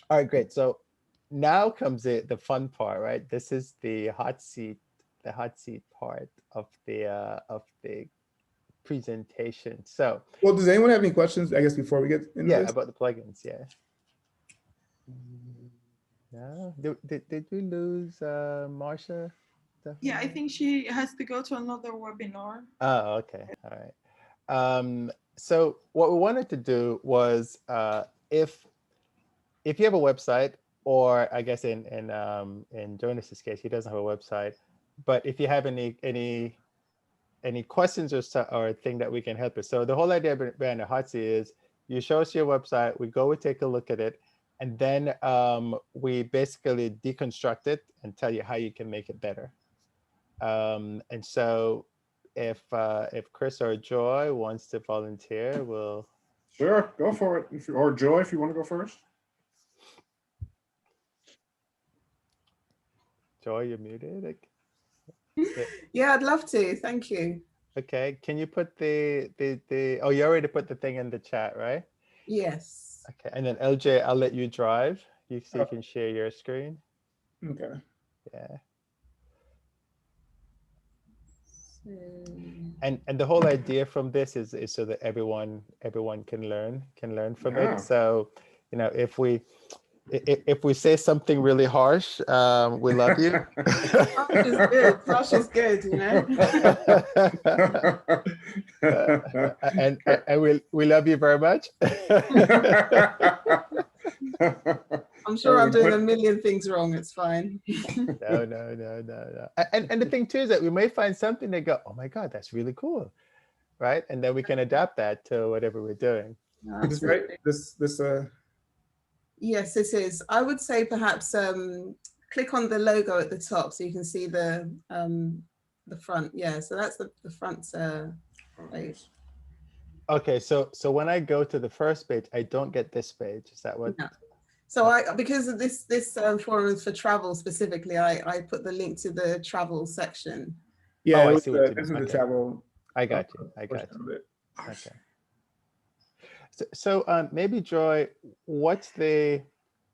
All right, great. So now comes the fun part, right? This is the hot seat part of the presentation. So Well, does anyone have any questions, I guess, before we get into yeah, this? about the plugins, yeah. No, did we lose Marsha? Yeah, I Definitely. think she has to go to another webinar. Oh, okay. All right. So what we wanted to do was if you have a website, or I guess in Jonas's case, he doesn't have a website, but if you have any questions or thing that we can help with. So the whole idea behind the hot seat is you show us your website, we go and take a look at it, and then we basically deconstruct it and tell you how you can make it better. And so if Chris or Joy wants to volunteer, we'll. Sure, go for it. Or Joy, if you want to go first. Joy, you're muted. Yeah, I'd love to. Thank you. Okay, can you put the oh, you already put the thing in the chat, right? Yes. Okay, and then LJ, I'll let you drive. So you can share your screen. Okay. Yeah. So... And the whole idea from this is so that everyone can learn from it. So, you know, if we say something really harsh, we love you. Harsh is good. Harsh is good, you know. and we love you very much. I'm sure I'm doing a million things wrong. It's fine. No. And the thing too is that we may find something that go, oh my God, that's really cool, right? And then we can adapt that to whatever we're doing. This right? This Yes, this is. I would say perhaps click on the logo at the top so you can see the front. Yeah, so that's the front page. Okay, so when I go to the first page, I don't get this page. Is that what? No. So because of this forum is for travel specifically, I put the link to the travel section. Yeah, I see what you mean. This is the Okay. travel. I got you. Okay. So maybe Joy, what are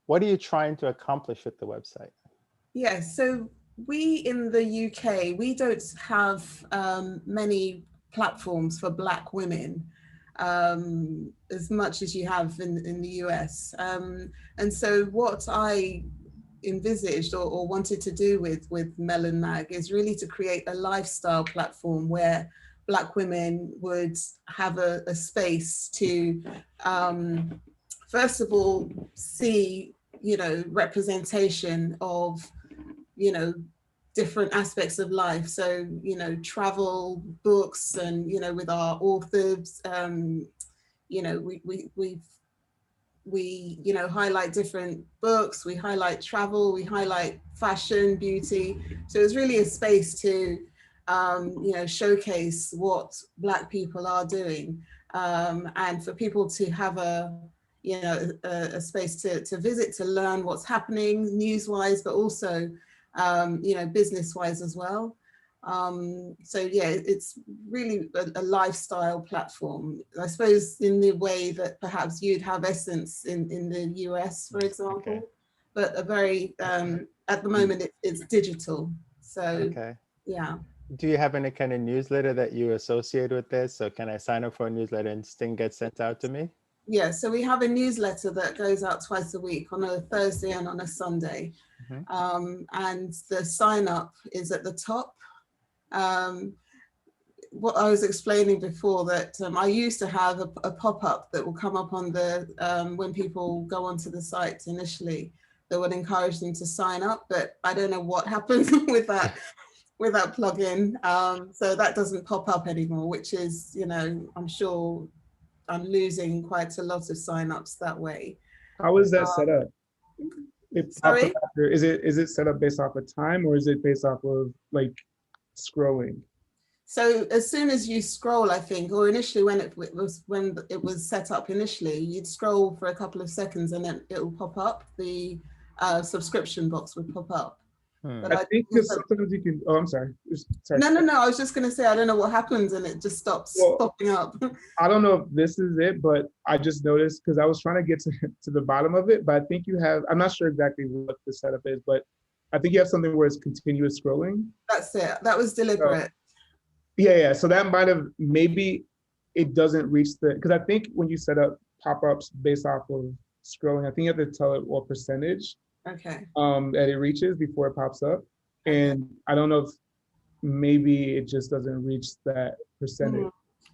you trying to accomplish with the website? Yeah, so we in the UK, we don't have many platforms for Black women as much as you have in the US. And so what I envisaged or wanted to do with Melon Mag is really to create a lifestyle platform where Black women would have a space to, first of all, see, you know, representation of, you know, different aspects of life. So, you know, travel, books, and, you know, with our authors, you know, we you know, highlight different books, we highlight travel, we highlight fashion, beauty. So it's really a space to, you know, showcase what Black people are doing, and for people to have a, you know, a space to visit, to learn what's happening news-wise, but also, you know, business-wise as well. So yeah, it's really a lifestyle platform, I suppose, in the way that perhaps you'd have Essence in the US, for example, okay. But a very, at the moment, it's digital. So, okay. Yeah. Do you have any kind of newsletter that you associate with this? So can I sign up for a newsletter and this thing gets sent out to me? Yeah, so we have a newsletter that goes out twice a week, on a Thursday and on a Sunday. Mm-hmm. And the sign up is at the top. What I was explaining before, that I used to have a pop-up that will come up on the, when people go onto the site initially, that would encourage them to sign up, but I don't know what happened with that plugin. So that doesn't pop up anymore, which is, you know, I'm sure I'm losing quite a lot of signups that way. How is that set up? Sorry? Is it set up based off of time, or is it based off of like scrolling? So as soon as you scroll, I think, or initially when it was set up initially, you'd scroll for a couple of seconds and then it will pop up. The subscription box would pop up. But I think because sometimes you can. Oh, I'm sorry. Sorry. No. I was just going to say I don't know what happens and it just stops popping up. I don't know if this is it, but I just noticed because I was trying to get to the bottom of it, but I think you have. I'm not sure exactly what the setup is, but I think you have something where it's continuous scrolling. That's it. That was deliberate. Yeah. So that might have maybe it doesn't reach because I think when you set up pop-ups based off of scrolling, I think you have to tell it what percentage that it reaches before it pops up. And I don't know if maybe it just doesn't reach that percentage.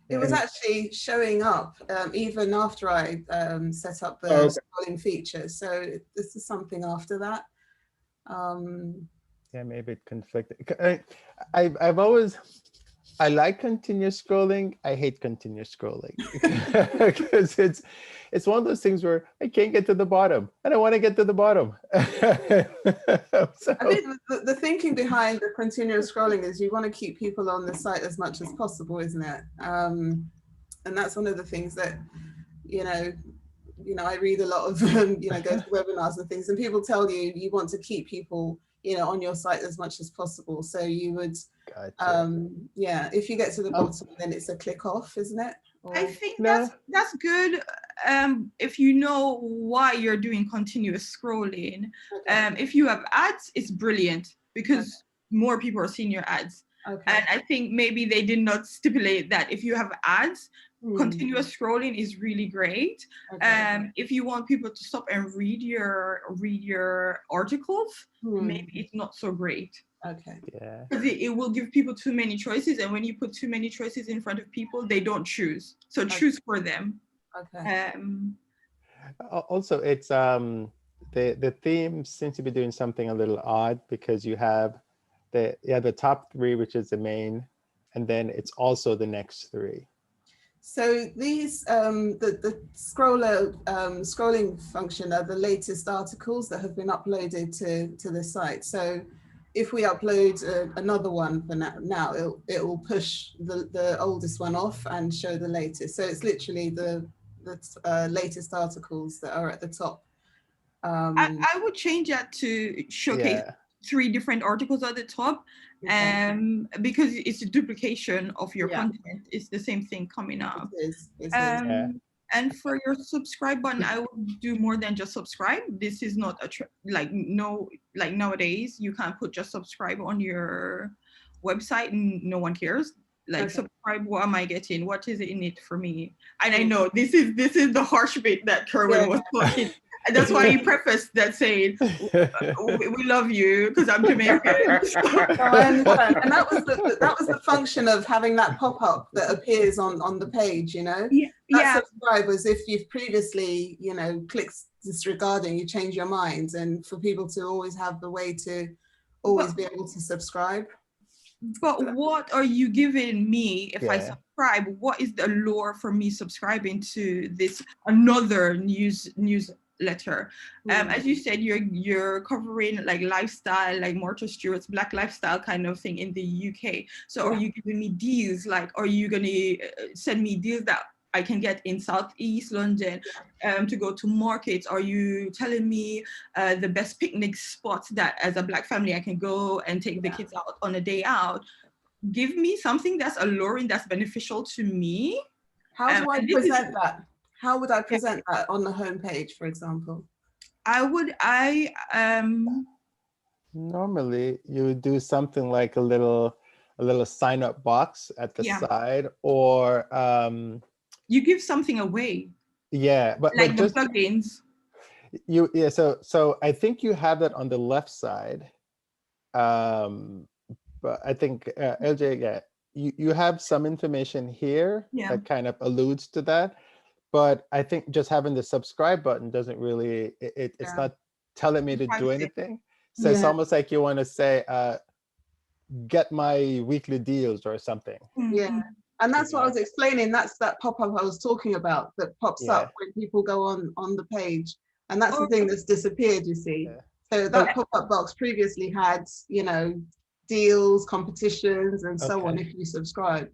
It was actually showing up even after I set up the scrolling feature. So this is something after that. Yeah, maybe it conflicted. I've always, I like continuous scrolling. I hate continuous scrolling because it's one of those things where I can't get to the bottom and I want to get to the bottom. So, I think the thinking behind the continuous scrolling is you want to keep people on the site as much as possible, isn't it? And that's one of the things that, I read a lot of, go to webinars and things, and people tell you want to keep people, on your site as much as possible. So you would, if you get to the bottom, then it's a click off, isn't it? I think that's good if you know why you're doing continuous scrolling. If you have ads, it's brilliant because more people are seeing your ads. And I think maybe they did not stipulate that if you have ads, continuous scrolling is really great. If you want people to stop and read your articles, maybe it's not so great. Yeah. Because it will give people too many choices, and when you put too many choices in front of people, they don't choose. So choose for them. Also, it's the theme seems to be doing something a little odd because you have the top three, which is the main, and then it's also the next three. So these the scrolling function are the latest articles that have been uploaded to the site. So if we upload another one for now, it will push the oldest one off and show the latest. So it's literally the latest articles that are at the top. I would change that to showcase 3 different articles at the top, because it's a duplication of your content. It's the same thing coming up. It is. And for your subscribe button, I would do more than just subscribe. This is not like nowadays you can't put just subscribe on your website and no one cares. Subscribe, what am I getting? What is it in it for me? And I know this is the harsh bit that Kerwin was talking. And that's why he prefaced that saying, we love you because I'm Jamaican. I understand. And that was the function of having that pop-up that appears on the page, Subscribe was if you've previously, clicked disregarding, you change your mind, and for people to always have the way to always be able to subscribe. But what are you giving me if I subscribe? What is the allure for me subscribing to this another newsletter? As you said, you're covering like lifestyle, like Martha Stewart's Black lifestyle kind of thing in the UK. So are you giving me deals? Like, are you going to send me deals that I can get in Southeast London to go to markets? Are you telling me the best picnic spots that as a Black family I can go and take the kids out on a day out? Give me something that's alluring, that's beneficial to me. How do I present that? How would I present that on the homepage, for example? Normally you would do something like a little sign up box at the side, or you give something away. Yeah, but like the just, plugins. So I think you have that on the left side. But I think LJ, you have some information here that kind of alludes to that. But I think just having the subscribe button doesn't really, it's not telling me to do anything. So it's almost like you want to say, get my weekly deals or something. Yeah. And that's what I was explaining. That's that pop-up I was talking about that pops up when people go on the page. And that's the thing that's disappeared, you see. So that pop-up box previously had, deals, competitions, and so on if you subscribe.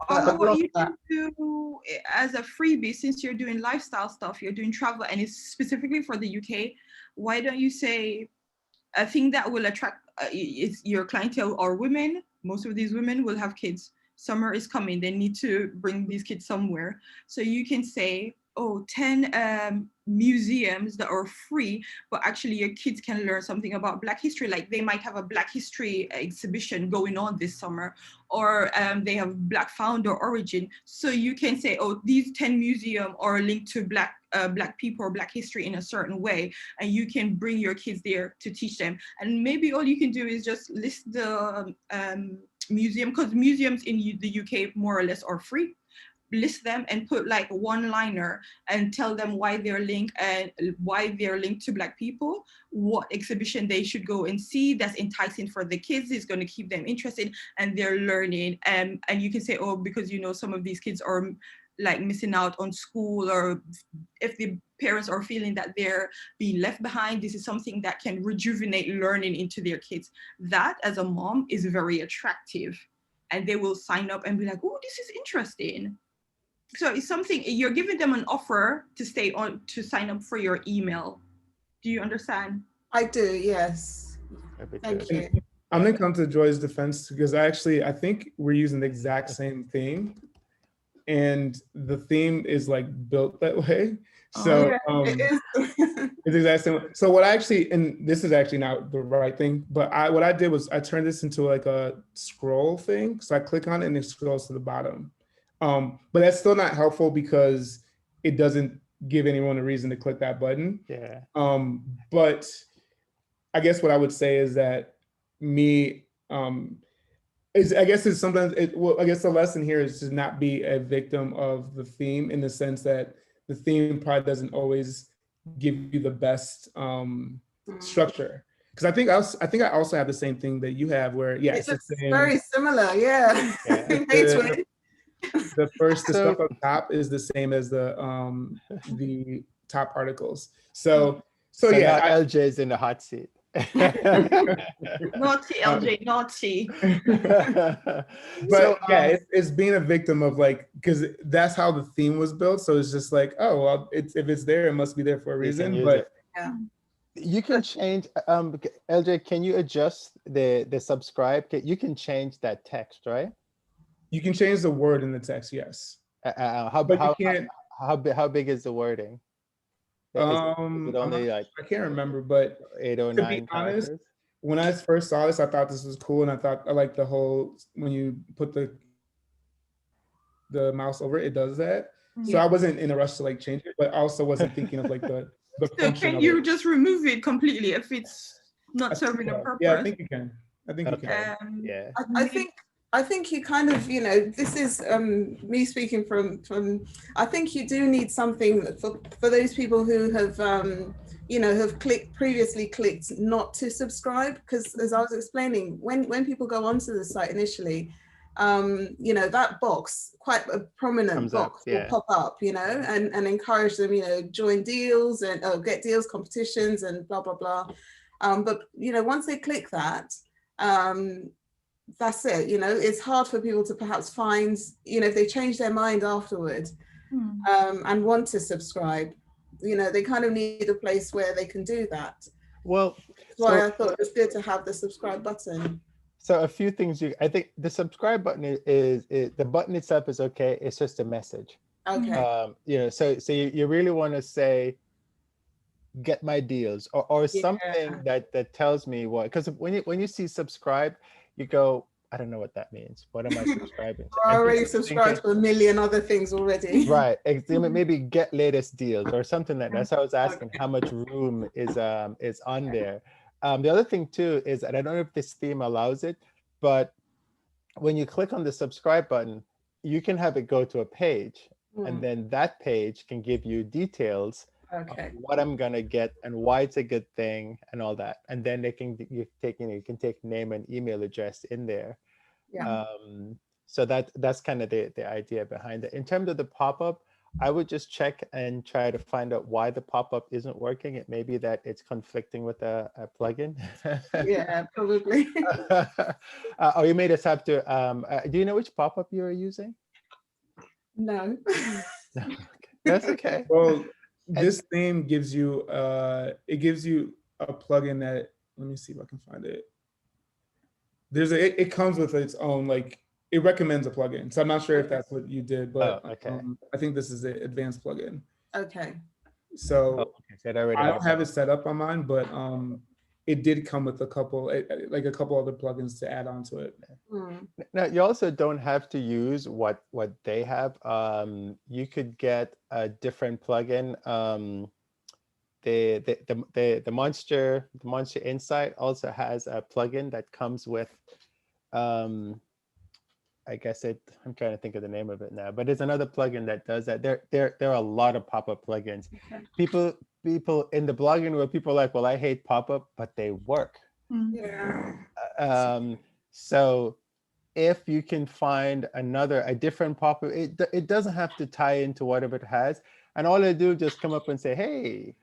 What you can do as a freebie, since you're doing lifestyle stuff, you're doing travel, and it's specifically for the UK, why don't you say, a thing that will attract is your clientele are women. Most of these women will have kids. Summer is coming. They need to bring these kids somewhere. So you can say, oh, 10 museums that are free, but actually your kids can learn something about Black history. Like they might have a Black history exhibition going on this summer, or they have Black founder origin. So you can say, oh, these 10 museums are linked to Black people or Black history in a certain way, and you can bring your kids there to teach them. And maybe all you can do is just list the museum, because museums in the UK more or less are free. List them and put like one liner and tell them why they're linked and why they're linked to Black people, what exhibition they should go and see that's enticing for the kids, is going to keep them interested and they're learning. And you can say, oh, because you know some of these kids are like missing out on school, or if the parents are feeling that they're being left behind, this is something that can rejuvenate learning into their kids. That as a mom is very attractive, and they will sign up and be like, oh, this is interesting. So it's something you're giving them an offer to stay on, to sign up for your email. Do you understand? I do, yes. Thank you. I'm gonna come to Joy's defense, because I think we're using the exact same thing, and the theme is like built that way. So it is. it's exactly same. So what I actually, and this is actually not the right thing, but what I did was I turned this into like a scroll thing. So I click on it and it scrolls to the bottom. But that's still not helpful because it doesn't give anyone a reason to click that button. Yeah. But I guess what I would say is that I guess the lesson here is to not be a victim of the theme, in the sense that the theme probably doesn't always give you the best structure. Because I think I also have the same thing that you have, where it's very similar, yeah. The stuff up top is the same as the top articles. So yeah, LJ's in the hot seat. Naughty LJ, naughty. But it's being a victim of, like, because that's how the theme was built. So it's just like, oh well, if it's there, it must be there for a reason. But you can change. LJ, can you adjust the subscribe? You can change that text, right? You can change the word in the text, yes. How big is the wording? Is it only like, I can't remember, but 8 or 9 to be honest, characters? When I first saw this, I thought this was cool, and I liked the whole, when you put the mouse over it, it does that. So I wasn't in a rush to like change it, but I also wasn't thinking of like the so function. can you just remove it completely if it's not serving a purpose? Yeah, I think you can. You can. Yeah. I think you kind of, this is me speaking from, I think you do need something for those people who have, have previously clicked not to subscribe, because as I was explaining, when people go onto the site initially, that box, quite a prominent box, will pop up, and encourage them, join deals and get deals, competitions and blah, blah, blah. But, once they click that, that's it. It's hard for people to perhaps find, if they change their mind afterward and want to subscribe, they kind of need a place where they can do that. Well, that's why I thought it was good to have the subscribe button. So a few things I think the subscribe button is the button itself is okay. It's just a message. Okay. So you really want to say, get my deals or something that tells me what, because when you see subscribe, you go, I don't know what that means. What am I subscribing to? I already subscribed to a million other things already. Right. Maybe get latest deals or something like that. So I was asking how much room is on there. The other thing too is, and I don't know if this theme allows it, but when you click on the subscribe button, you can have it go to a page, and then that page can give you details of what I'm gonna get and why it's a good thing and all that. And then you can take name and email address in there. So that's kind of the idea behind it. In terms of the pop-up, I would just check and try to find out why the pop-up isn't working. It may be that it's conflicting with a plugin. Yeah, probably. Or you may just have to, do you know which pop-up you're using? No. That's okay. Well, this theme gives you, a plugin that let me see if I can find it. It comes with its own, like, it recommends a plugin. So I'm not sure if that's what you did, but I think this is an advanced plugin. Okay. So So I don't have it set up on mine, but it did come with a couple other plugins to add on to it. Now, you also don't have to use what they have. You could get a different plugin. The Monster Insight also has a plugin that comes with, I guess I'm trying to think of the name of it now, but it's another plugin that does that. There are a lot of pop-up plugins. People in the blogging world, people are like, well, I hate pop-up, but they work. Yeah. So if you can find a different pop-up, it doesn't have to tie into whatever it has. And all I do is just come up and say, hey,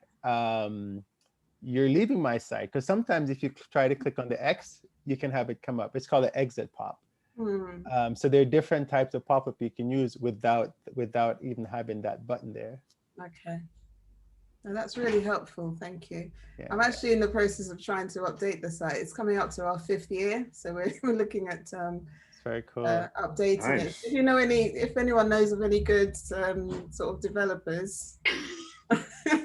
you're leaving my site. Because sometimes if you try to click on the X, you can have it come up. It's called an exit pop. So there are different types of pop-up you can use without even having that button there. Okay. No, that's really helpful. Thank you. Yeah. I'm actually in the process of trying to update the site. It's coming up to our 5th year, so we're looking at it's very cool. updating it. If you know if anyone knows of any good sort of developers.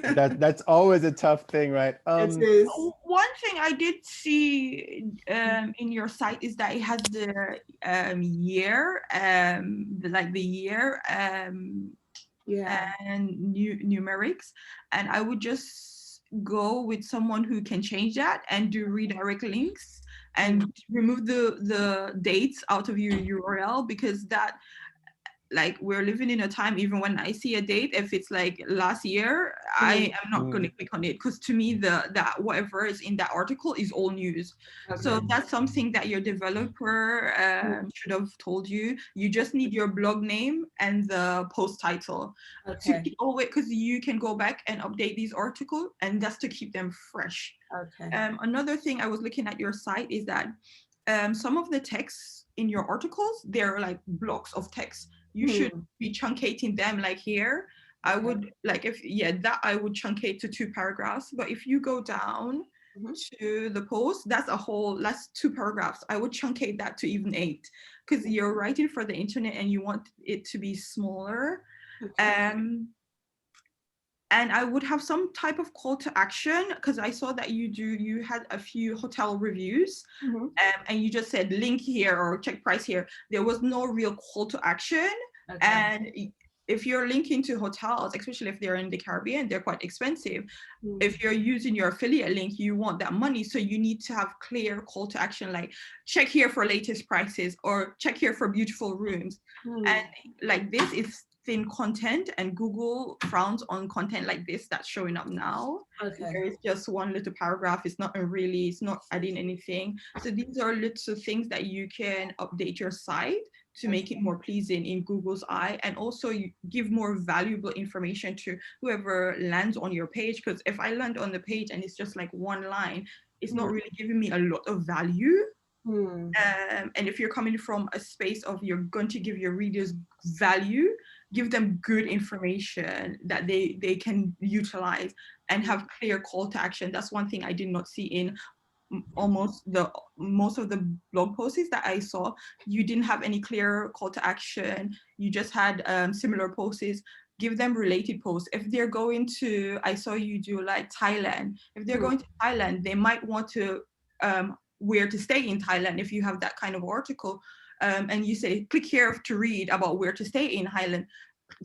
That's always a tough thing, right? It is. One thing I did see in your site is that it has the year, like the year and numerics, and I would just go with someone who can change that and do redirect links and remove the dates out of your URL, because that, like, we're living in a time, even when I see a date, if it's like last year, I am not going to click on it, because to me, that whatever is in that article is all news. So that's something that your developer should have told you. You just need your blog name and the post title to keep always, because you can go back and update these articles, and that's to keep them fresh. Another thing I was looking at your site is that some of the texts in your articles, they're like blocks of text. You should be truncating them, like here. I would like I would truncate to 2 paragraphs. But if you go down to the post, that's 2 paragraphs. I would truncate that to even 8, because you're writing for the internet and you want it to be smaller. And I would have some type of call to action, because I saw that you had a few hotel reviews, and you just said link here or check price here. There was no real call to action. And if you're linking to hotels, especially if they're in the Caribbean, they're quite expensive. If you're using your affiliate link, you want that money. So you need to have clear call to action, like check here for latest prices or check here for beautiful rooms. And like this is thin content, and Google frowns on content like this that's showing up now. There is just one little paragraph. It's not adding anything. So these are little things that you can update your site to make it more pleasing in Google's eye, and also you give more valuable information to whoever lands on your page. Because if I land on the page and it's just like one line, it's not really giving me a lot of value. And if you're coming from a space of you're going to give your readers value, give them good information that they can utilize and have clear call to action. That's one thing I did not see in most of the blog posts that I saw. You didn't have any clear call to action. You just had similar posts. Give them related posts. If they're going to, I saw you do like Thailand. If they're going to Thailand, they might want to where to stay in Thailand. If you have that kind of article, and you say click here to read about where to stay in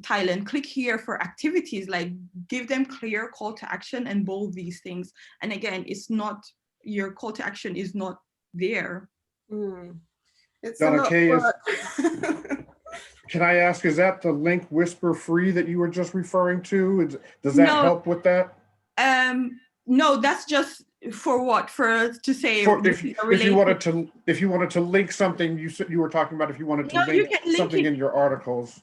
Thailand, click here for activities, like give them clear call to action and bold these things. And again, it's not, your call to action is not there. It's Donna a lot K, of work. can I ask, is that the link Whisper Free that you were just referring to? Does that help with that? No, that's just for what? For to say if you wanted to link something, you said you were talking about if you wanted to link something in your articles.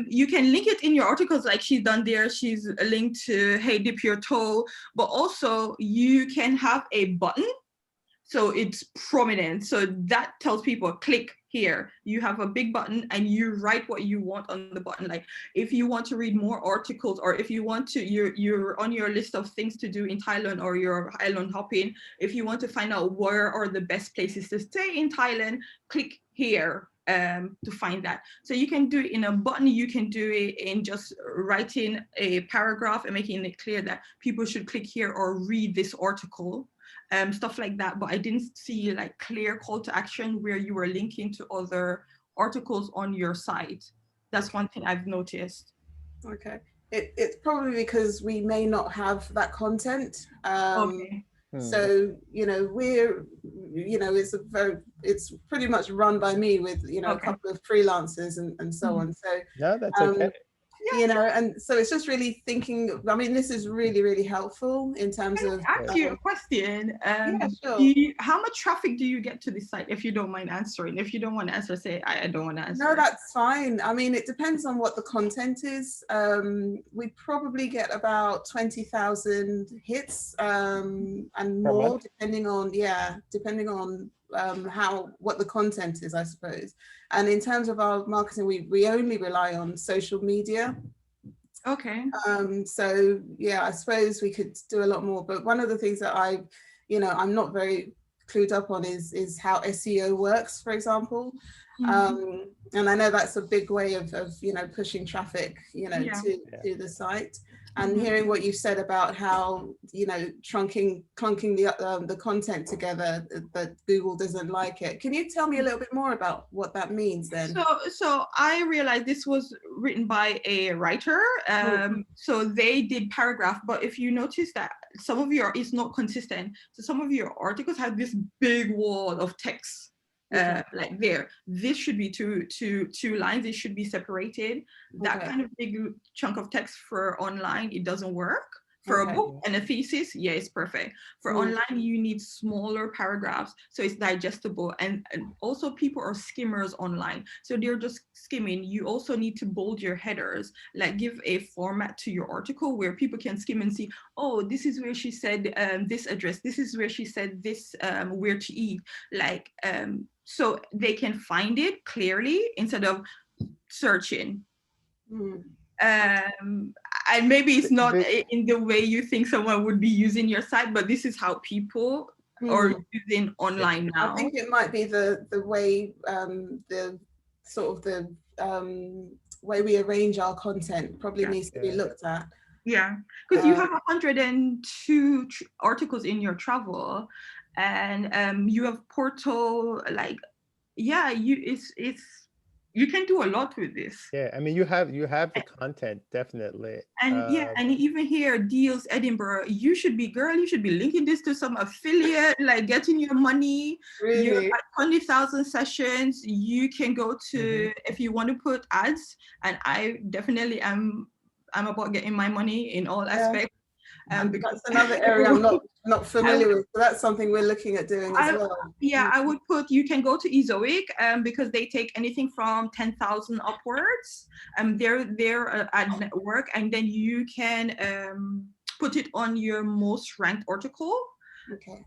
You can link it in your articles, like she's done there. She's linked to hey, dip your toe, but also you can have a button. So it's prominent. So that tells people click here. You have a big button and you write what you want on the button. Like if you want to read more articles, or if you want to, you're on your list of things to do in Thailand, or you're island hopping. If you want to find out where are the best places to stay in Thailand, click here to find that. So you can do it in a button, you can do it in just writing a paragraph and making it clear that people should click here or read this article. Stuff like that, but I didn't see like clear call to action where you were linking to other articles on your site. That's one thing I've noticed. Okay, it's probably because we may not have that content. Okay. So it's pretty much run by me with a couple of freelancers and so on. So no, that's okay. And so it's just really thinking. I mean, this is really, really helpful in terms of. Ask you a question. Yeah, sure. How much traffic do you get to this site? If you don't mind answering. If you don't want to answer, say I don't want to answer. No, that's fine. I mean, it depends on what the content is. We probably get about 20,000 hits and more, depending on what the content is, I suppose. And in terms of our marketing, we only rely on social media. Okay. So yeah, I suppose we could do a lot more. But one of the things that I'm not very clued up on is how SEO works, for example. And I know that's a big way of pushing traffic, to the site. And hearing what you said about how clunking the content together, that Google doesn't like it. Can you tell me a little bit more about what that means then? So I realized this was written by a writer. So they did paragraph, but if you notice that some of it's not consistent. So some of your articles have this big wall of text. Like there, this should be two lines. It should be separated. That kind of big chunk of text for online, it doesn't work. For a book and a thesis, yeah, it's perfect. For online, you need smaller paragraphs so it's digestible. And also people are skimmers online. So they're just skimming. You also need to bold your headers, like give a format to your article where people can skim and see, oh, this is where she said this address. This is where she said this, where to eat. Like, so they can find it clearly instead of searching. And maybe it's not in the way you think someone would be using your site, but this is how people are using online now. I think it might be the way the sort of the way we arrange our content probably needs to be looked at. Yeah, because you have 102 articles in your travel, and you have portal, like, yeah, you can do a lot with this. Yeah, I mean, you have the content, definitely. And and even here, Deals Edinburgh, you should be linking this to some affiliate, like getting your money. Really? You're at 20,000 sessions. You can go to, if you want to put ads, and I definitely I'm about getting my money in all aspects. Because that's another area I'm not familiar with. So that's something we're looking at doing as well. Yeah, I would put, you can go to Ezoic because they take anything from 10,000 upwards. They're at network, and then you can put it on your most ranked article. Okay.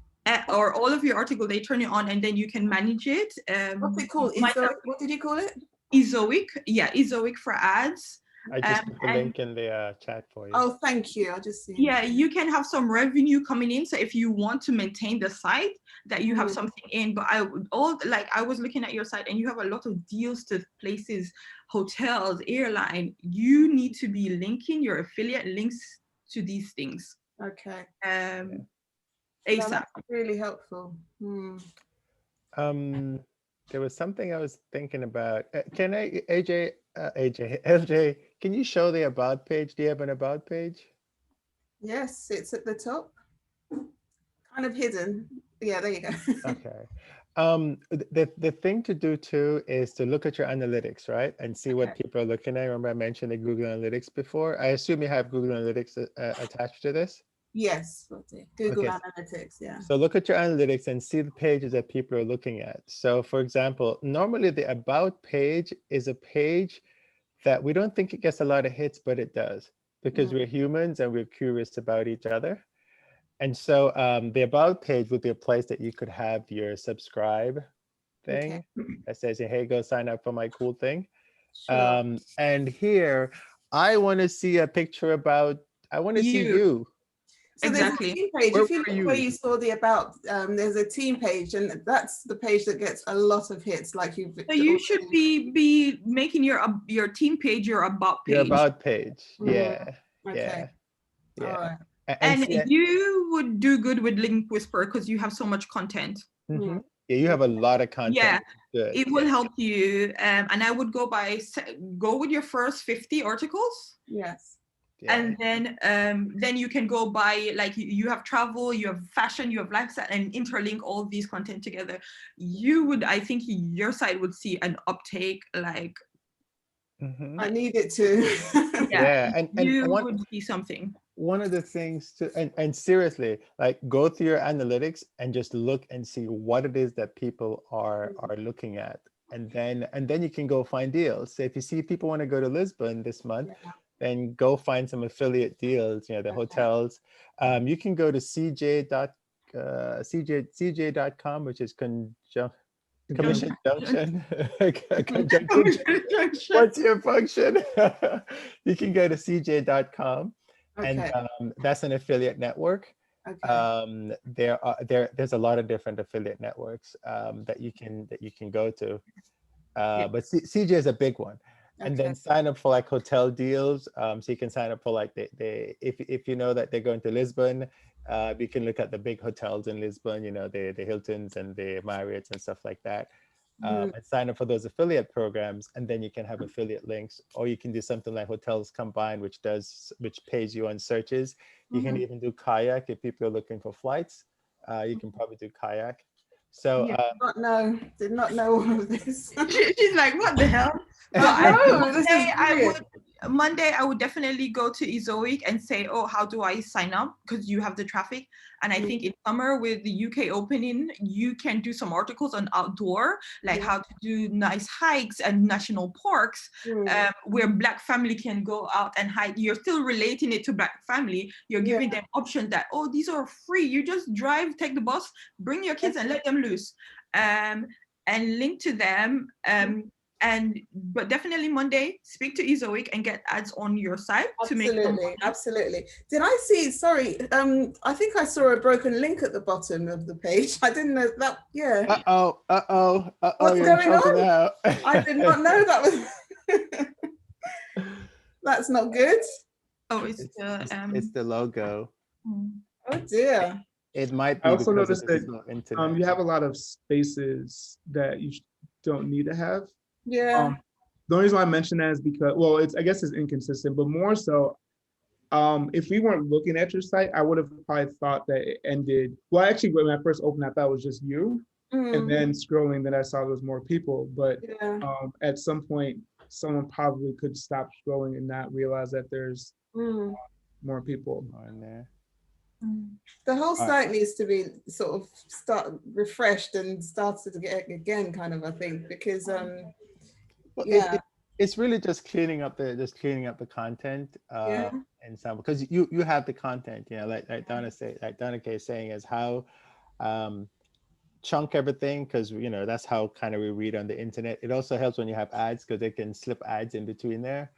Or all of your article, they turn it on, and then you can manage it. What's it called? What did you call it? Ezoic. Yeah, Ezoic for ads. I just put the link in the chat for you. Oh, thank you. I just see. Yeah, you can have some revenue coming in. So if you want to maintain the site, that you have something in. But I was looking at your site, and you have a lot of deals to places, hotels, airline. You need to be linking your affiliate links to these things. Okay. ASAP. That's really helpful. There was something I was thinking about. Can LJ, can you show the about page? Do you have an about page? Yes, it's at the top. Kind of hidden. Yeah, there you go. Okay. The thing to do too is to look at your analytics, right? And see what people are looking at. Remember I mentioned the Google Analytics before. I assume you have Google Analytics attached to this? Yes, Google Analytics, yeah. So look at your analytics and see the pages that people are looking at. So for example, normally the about page is a page that we don't think it gets a lot of hits, but it does, because we're humans and we're curious about each other. And so the about page would be a place that you could have your subscribe thing that says, hey, go sign up for my cool thing. Sure. And here, I want to see a picture about, I want to see you. So Exactly. there's a team page. Where if you were look you? where you saw the about, there's a team page, and that's the page that gets a lot of hits. Like you've. So you should be making your team page your about page. Your about page. Yeah. Okay. Yeah. All right. And you would do good with Link Whisper because you have so much content. Yeah, you have a lot of content. Yeah, good. It will help you. And I would go with your first 50 articles. Yes. Yeah. And then you can go by, like, you have travel, you have fashion, you have lifestyle, and interlink all these content together. I think your site would see an uptake, like. I need it to. Yeah, and you would see something. One of the things to, and seriously, like, go through your analytics and just look and see what it is that people are looking at, and then you can go find deals. So if you see people want to go to Lisbon this month, then go find some affiliate deals. You know, the hotels. You can go to cj.com, which is commission junction. What's your function? You can go to cj.com. And that's an affiliate network. There's a lot of different affiliate networks that you can go to, but CJ is a big one. And then sign up for like hotel deals. So you can sign up for like if you know that they're going to Lisbon, you can look at the big hotels in Lisbon. You know, the Hiltons and the Marriotts and stuff like that. And sign up for those affiliate programs, and then you can have affiliate links, or you can do something like Hotels Combined, which pays you on searches. You can even do Kayak if people are looking for flights. You can probably do Kayak. So did not know all of this. She's like, what the hell? Monday, I would definitely go to Ezoic and say, oh, how do I sign up? Because you have the traffic. And I think in summer with the UK opening, you can do some articles on outdoor, like how to do nice hikes and national parks, where Black family can go out and hike. You're still relating it to Black family. You're giving them options that, oh, these are free. You just drive, take the bus, bring your kids and let them loose. And link to them. But definitely Monday, speak to Ezoic and get ads on your site to make them money. Absolutely. Did I see, sorry, I think I saw a broken link at the bottom of the page. I didn't know that, What's going on? Now. I did not know that was, that's not good. Oh, it's the logo. Oh dear. It might be. I also noticed that you have a lot of spaces that you don't need to have. Yeah. The only reason why I mention that is because, well, I guess it's inconsistent, but more so, if we weren't looking at your site, I would have probably thought that it ended. Well, actually, when I first opened, I thought it was just you, and then scrolling, then I saw there was more people. But at some point, someone probably could stop scrolling and not realize that there's more people on there. The whole site needs to be sort of refreshed and started again, kind of, I think, because it's really just cleaning up the content and some, because you have the content, you know, like Donna K is saying, is how chunk everything, because you know that's how kind of we read on the internet. It also helps when you have ads, because they can slip ads in between there,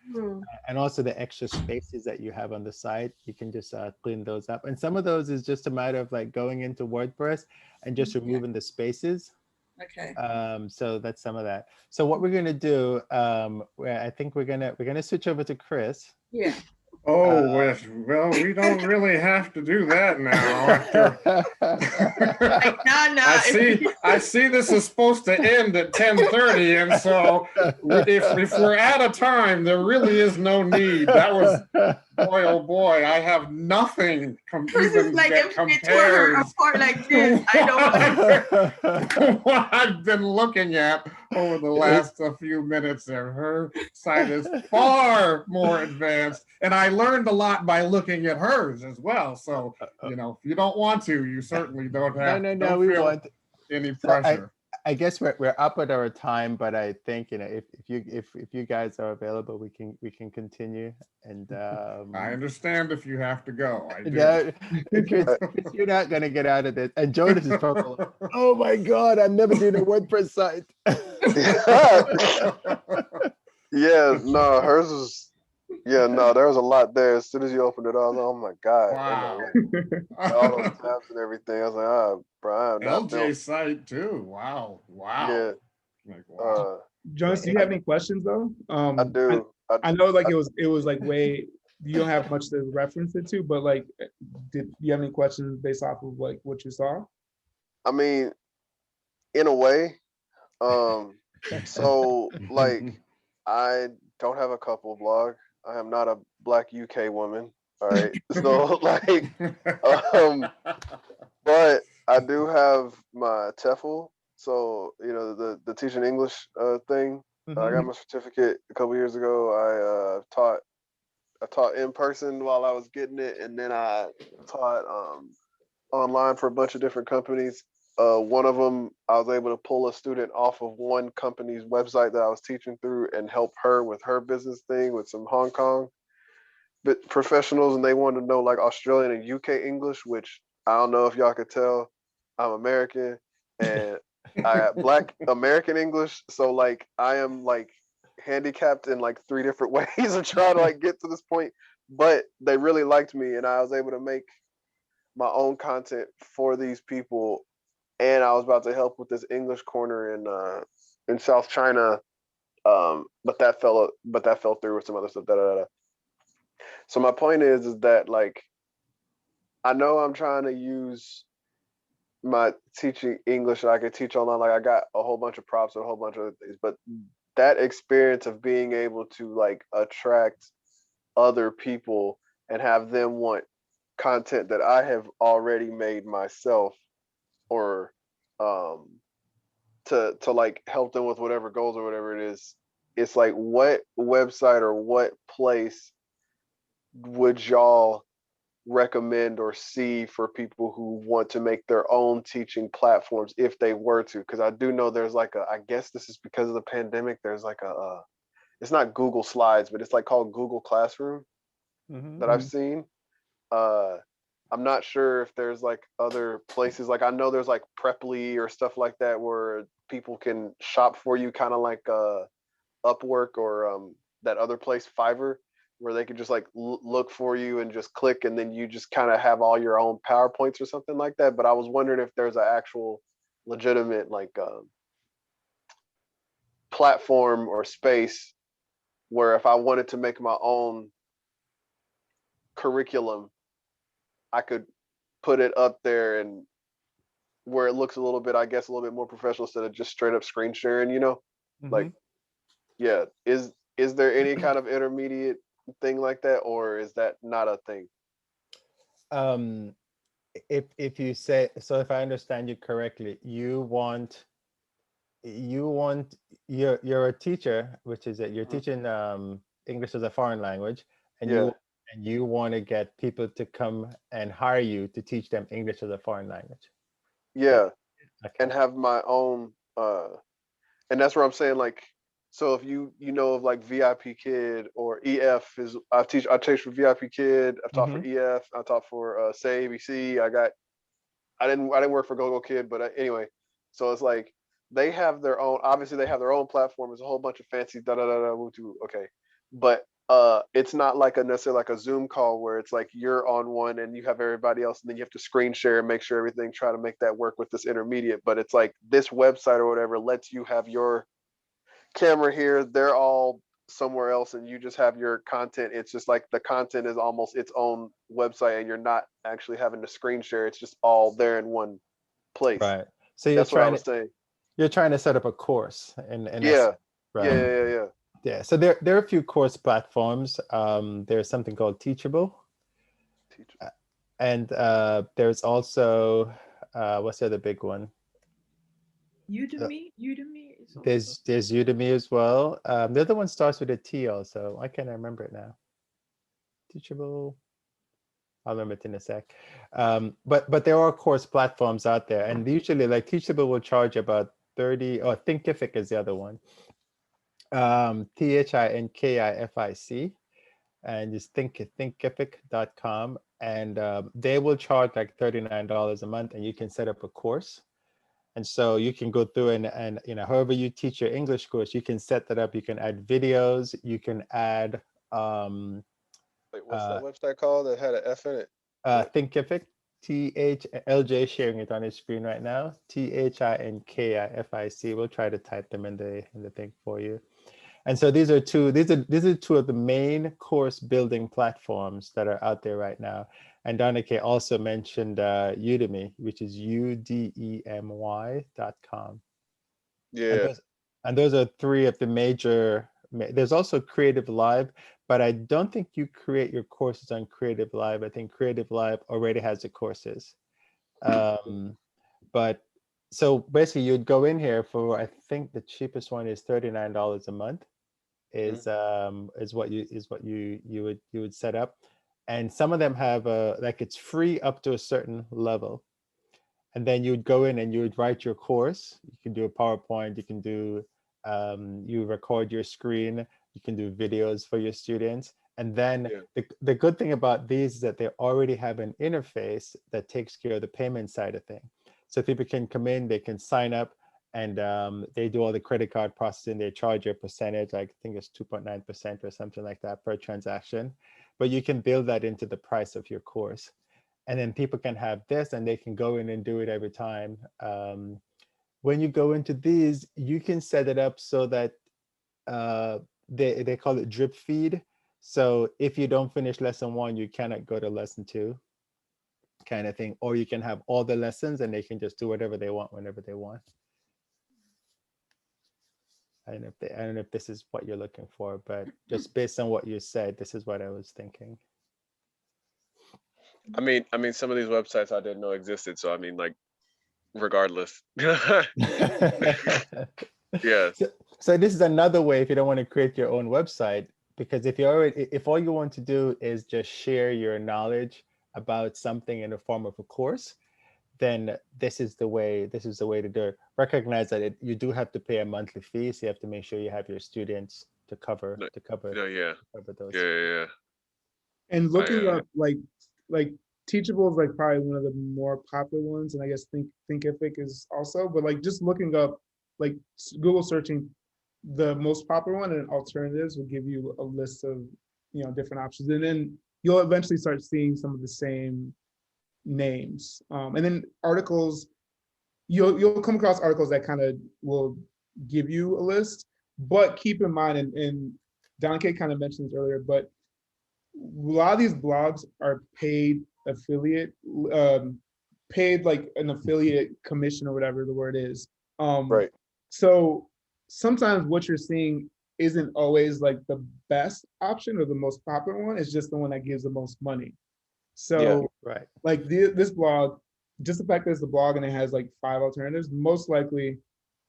and also the extra spaces that you have on the site, you can just clean those up. And some of those is just a matter of like going into WordPress and just removing the spaces. So that's some of that. So what we're gonna do, I think we're gonna switch over to Chris. Oh, well, we don't really have to do that now. I see this is supposed to end at 10:30, and so if we're out of time, there really is no need. That was, boy, oh boy, I have nothing compared like this. What I've been looking at over the last few minutes, and her site is far more advanced, and I learned a lot by looking at hers as well. So, you know, if you don't want to, you certainly don't have. No, we want any pressure. I guess we're up at our time, but I think, you know, if you guys are available, we can continue. And I understand if you have to go. I do. no, Chris, you're not gonna get out of this. And Jonas is probably, oh my God, I'm never doing a WordPress site. Yeah, no, hers was. Yeah, no, there was a lot there. As soon as you opened it, I was like, oh my God. Wow. All those tabs and everything. I was like, oh, bro, I am not LJ built. site too. Wow. Wow. Yeah. Like, wow. Jonas, do you have any questions though? I do. I know like it was like way, you don't have much to reference it to, but like, do you have any questions based off of like what you saw? I mean, in a way. So like, I don't have a couple blog. I am not a Black UK woman. All right. So like, but I do have my TEFL. So, you know, the teaching English thing. I got my certificate a couple years ago. I taught in person while I was getting it, and then I taught online for a bunch of different companies. One of them, I was able to pull a student off of one company's website that I was teaching through and help her with her business thing with some Hong Kong professionals, and they wanted to know like Australian and UK English, which I don't know if y'all could tell, I'm American and I got Black American English, so like I am like handicapped in like 3 different ways of trying to like get to this point, but they really liked me, and I was able to make my own content for these people, and I was about to help with this English corner in South China, but that fell through with some other stuff. So my point is that like, I know I'm trying to use my teaching English that I could teach online. Like I got a whole bunch of props and a whole bunch of other things, but that experience of being able to like attract other people and have them want content that I have already made myself, or to like help them with whatever goals or whatever it is, it's like, what website or what place would y'all recommend or see for people who want to make their own teaching platforms if they were to? Because I do know there's like I guess this is because of the pandemic, there's like it's not Google Slides, but it's like called Google Classroom that I've seen. I'm not sure if there's like other places. Like I know there's like Preply or stuff like that where people can shop for you, kind of like Upwork or that other place, Fiverr, where they can just like look for you and just click, and then you just kind of have all your own PowerPoints or something like that. But I was wondering if there's an actual legitimate like platform or space where if I wanted to make my own curriculum, I could put it up there and where it looks a little bit, I guess, a little bit more professional instead of just straight up screen sharing, you know? Like, yeah, is there any kind of intermediate thing like that, or is that not a thing? If you say, so if I understand you correctly, you're a teacher, which is that you're teaching English as a foreign language, and you want to get people to come and hire you to teach them English as a foreign language. Yeah. Okay. And have my own and that's where I'm saying, like, so if you know of like VIP Kid or EF, is I teach for VIP Kid, I've taught for EF, I taught for Say ABC, I didn't work for GoGo Kid, but anyway, so it's like they have their own, obviously they have their own platform. There's a whole bunch of fancy okay, but it's not like necessarily like a Zoom call where it's like you're on one and you have everybody else, and then you have to screen share and make sure everything, try to make that work with this intermediate. But it's like this website or whatever lets you have your camera here, they're all somewhere else, and you just have your content. It's just like the content is almost its own website, and you're not actually having to screen share. It's just all there in one place. Right. So that's what I was saying. You're trying to set up a course, and yeah, right. Yeah. So there are a few course platforms. There's something called Teachable. And there's also what's the other big one? Udemy. There's Udemy as well. The other one starts with a T also. I can't remember it now. Teachable. I'll remember it in a sec. But there are course platforms out there, and usually like Teachable will charge about 30, or Thinkific is the other one. Thinkific, and just thinkific.com, and they will charge like $39 a month, and you can set up a course. And so you can go through and you know, however you teach your English course, you can set that up. You can add videos, you can add Wait, what's that website called that had an F in it? Thinkific, LJ sharing it on his screen right now. Thinkific. We'll try to type them in the thing for you. And so these are two of the main course building platforms that are out there right now. And Donike also mentioned Udemy, which is udemy.com. Yeah. And those are three of the major. There's also Creative Live, but I don't think you create your courses on Creative Live. I think Creative Live already has the courses. But so basically you'd go in here for, I think the cheapest one is $39 a month is what you would set up. And some of them have like it's free up to a certain level. And then you would go in and you would write your course. You can do a PowerPoint, you can do you record your screen, you can do videos for your students. And then the good thing about these is that they already have an interface that takes care of the payment side of things. So people can come in, they can sign up, and they do all the credit card processing. They charge you a percentage, like I think it's 2.9% or something like that per transaction. But you can build that into the price of your course. And then people can have this and they can go in and do it every time. When you go into these, you can set it up so that they call it drip feed. So if you don't finish lesson 1, you cannot go to lesson 2 kind of thing. Or you can have all the lessons and they can just do whatever they want whenever they want. I don't know if this is what you're looking for, but just based on what you said, this is what I was thinking. I mean, some of these websites I didn't know existed. So I mean, like, regardless. Yeah. So this is another way if you don't want to create your own website, because if all you want to do is just share your knowledge about something in the form of a course, then this is the way to do it. Recognize that you do have to pay a monthly fee, so you have to make sure you have your students to cover those. Yeah. And looking up like Teachable is like probably one of the more popular ones, and I guess Thinkific is also. But like just looking up, like Google searching the most popular one and alternatives will give you a list of different options, and then you'll eventually start seeing some of the same names, and then articles. You'll come across articles that kind of will give you a list, but keep in mind, and Don K kind of mentioned this earlier, but a lot of these blogs are paid affiliate, paid like an affiliate commission or whatever the word is. Right. So sometimes what you're seeing isn't always like the best option or the most popular one. It's just the one that gives the most money. So like this blog, just the fact that it's a blog and it has like 5 alternatives, most likely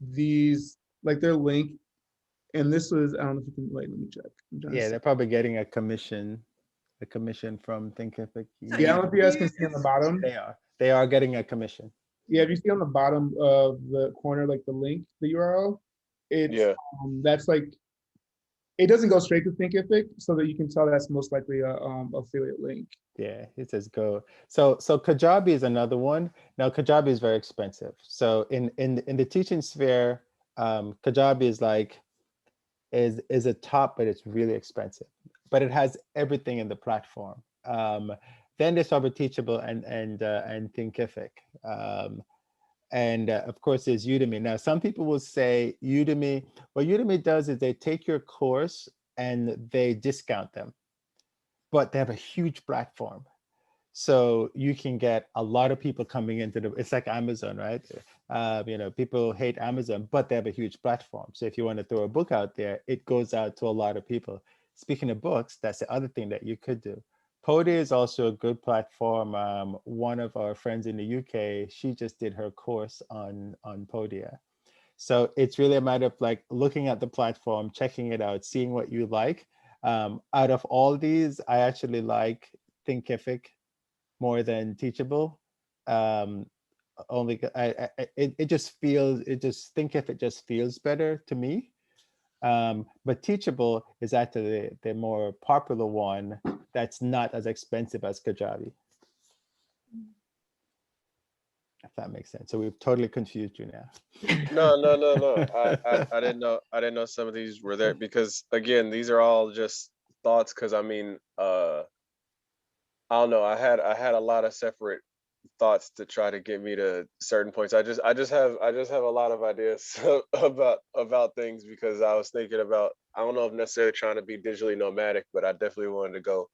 these, like their link, and this was, I don't know if you can, wait, let me check. Yeah, they're probably getting a commission from Thinkific. Yeah, I don't know if you guys can see on the bottom. They are getting a commission. Yeah, if you see on the bottom of the corner, like the link, the URL, it's that's like, it doesn't go straight to Thinkific, so that you can tell that's most likely a affiliate link. Yeah, it says go. So Kajabi is another one. Now Kajabi is very expensive. So in the teaching sphere, Kajabi is like is a top, but it's really expensive. But it has everything in the platform. Then there's Over Teachable and Thinkific. And of course, there's Udemy. Now, some people will say Udemy, what Udemy does is they take your course and they discount them, but they have a huge platform. So you can get a lot of people coming into it's like Amazon, right? People hate Amazon, but they have a huge platform. So if you want to throw a book out there, it goes out to a lot of people. Speaking of books, that's the other thing that you could do. Podia is also a good platform. One of our friends in the UK, she just did her course on Podia. So it's really a matter of like looking at the platform, checking it out, seeing what you like. Out of all these, I actually like Thinkific more than Teachable. only it just feels, it just think if it just feels better to me. But Teachable is actually the more popular one that's not as expensive as Kajabi. If that makes sense. So we've totally confused you now. No. I didn't know. I didn't know some of these were there because again, these are all just thoughts. Because I mean, I don't know. I had a lot of separate thoughts to try to get me to certain points. I just have a lot of ideas about things because I was thinking about, I don't know if necessarily trying to be digitally nomadic, but I definitely wanted to go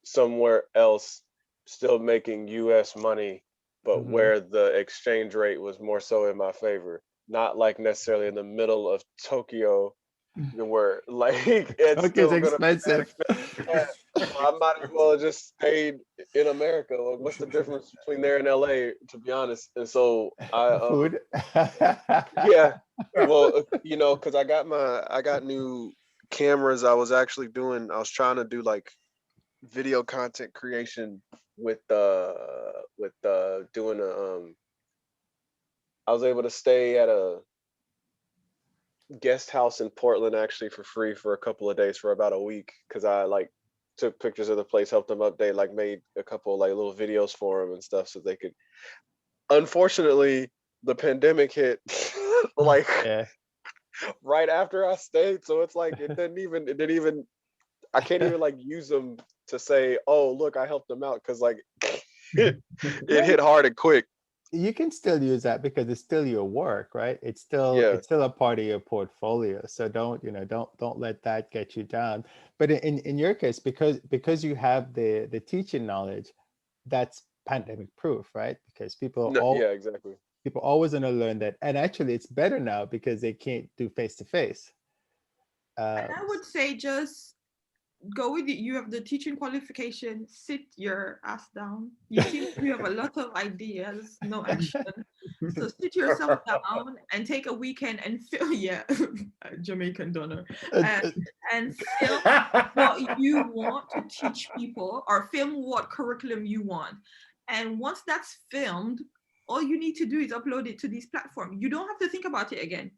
somewhere else, still making US money, but where the exchange rate was more so in my favor, not like necessarily in the middle of Tokyo where like it's Tokyo's still gonna be expensive. so I might as well have just stayed in America. Like, what's the difference between there and LA, to be honest? And so I Food. yeah, well, you know, because I got new cameras. I was trying to do like video content creation with doing I was able to stay at a guest house in Portland actually for free for a couple of days for about a week because I like took pictures of the place, helped them update, like made a couple like little videos for them and stuff so they could. Unfortunately, the pandemic hit like right after I stayed, so it's like it didn't even I can't even like use them to say, oh look, I helped them out because like it hit hard and quick. You can still use that because it's still your work, right? It's still a part of your portfolio. So don't let that get you down. But in your case, because you have the teaching knowledge, that's pandemic proof, right? Because people exactly. People always want to learn that, and actually it's better now because they can't do face to face. And I would say just go with it. You have the teaching qualification, sit your ass down. You seem you have a lot of ideas, no action. So sit yourself down and take a weekend and film, Jamaican donor, and film what you want to teach people or film what curriculum you want. And once that's filmed, all you need to do is upload it to this platform. You don't have to think about it again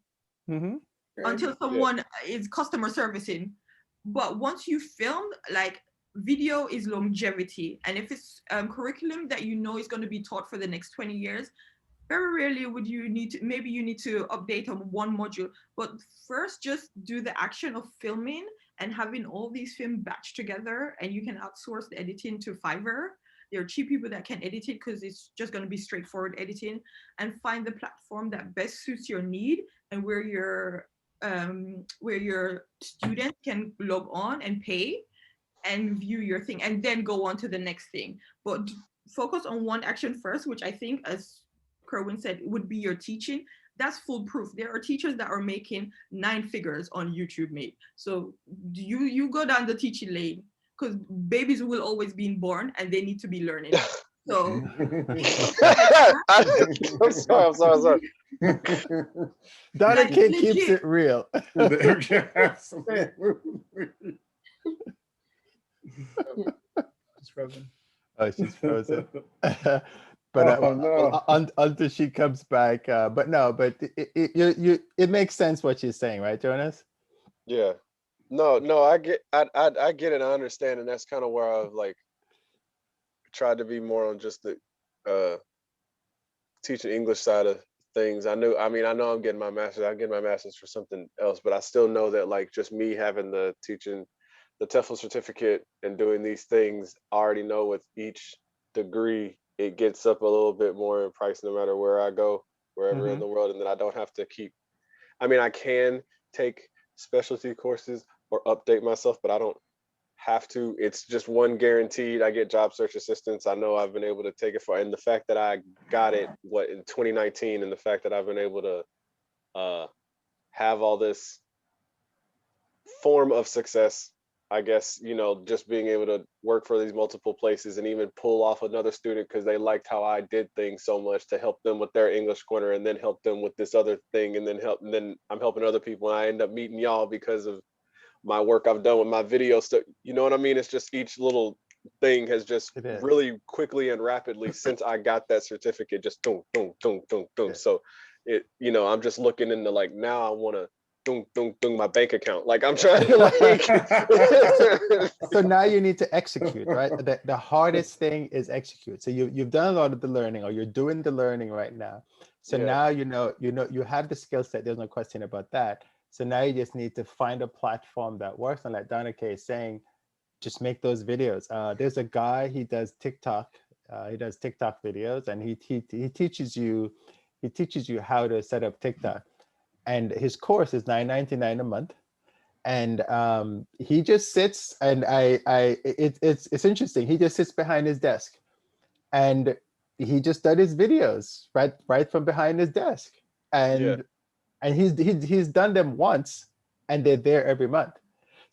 until someone is customer servicing. But once you filmed, like video is longevity. And if it's curriculum that you know is going to be taught for the next 20 years, very rarely would you need to, maybe you need to update on one module. But first, just do the action of filming and having all these film batched together, and you can outsource the editing to Fiverr. There are cheap people that can edit it because it's just going to be straightforward editing, and find the platform that best suits your need and where your student can log on and pay and view your thing and then go on to the next thing. But focus on one action first, which I think, as Kerwin said, would be your teaching. That's foolproof. There are teachers that are making 9 figures on YouTube, mate. So you go down the teaching lane because babies will always be born and they need to be learning. So I'm sorry. Donna Kid keeps it real. She's frozen. Oh, she's frozen. But until she comes back. But it makes sense what she's saying, right, Jonas? Yeah. No, I get it. I understand, and that's kind of where I've like tried to be more on just the teaching English side of things. I know I'm getting my master's. I'm getting my master's for something else, but I still know that like just me having the TEFL certificate and doing these things, I already know with each degree it gets up a little bit more in price no matter where I go, wherever in the world, and then I don't have to keep. I mean, I can take specialty courses or update myself, but I don't have to. It's just one guaranteed. I get job search assistance. I know I've been able to take it for, and the fact that I got it in 2019, and the fact that I've been able to have all this form of success, I guess, you know, just being able to work for these multiple places and even pull off another student because they liked how I did things so much to help them with their English corner and then help them with this other thing and then I'm helping other people and I end up meeting y'all because of my work I've done with my video stuff. You know what I mean? It's just each little thing has just It is. really quickly and rapidly since I got that certificate, just boom, boom, boom, boom, boom. Yeah. So it, I'm just looking into like, now I want to my bank account. Like I'm trying to like. So now you need to execute, right? The hardest thing is execute. So you've done a lot of the learning, or you're doing the learning right now. So Yeah. now you have the skill set. There's no question about that. So now you just need to find a platform that works. And like Donna Kay is saying, just make those videos. There's a guy, he does TikTok. He does TikTok videos, and he teaches you how to set up TikTok. And his course is $9.99 a month. And he just sits, and it's interesting. He just sits behind his desk, and he just does his videos right from behind his desk. And he's done them once, and they're there every month.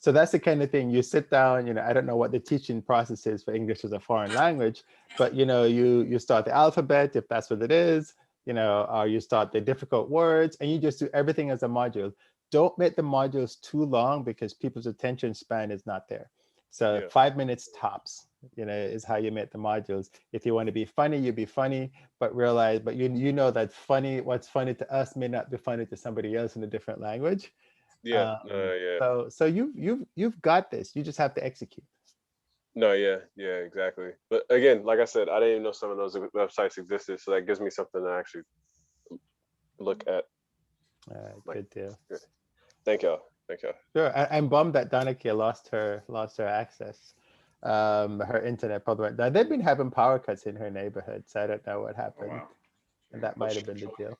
So that's the kind of thing. You sit down, I don't know what the teaching process is for English as a foreign language, but you start the alphabet, if that's what it is, or you start the difficult words, and you just do everything as a module. Don't make the modules too long, because people's attention span is not there. So 5 minutes tops, is how you make the modules. If you want to be funny, you be funny, but realize, but you know that what's funny to us may not be funny to somebody else in a different language. Yeah. So you've got this. You just have to execute. No, yeah, exactly. But again, like I said, I didn't even know some of those websites existed, so that gives me something to actually look at. Good deal. Good. Thank y'all. Sure. I'm bummed that Donna Kay lost her access. Her internet probably went down. They've been having power cuts in her neighborhood, so I don't know what happened. Oh, wow. And that might have been the deal.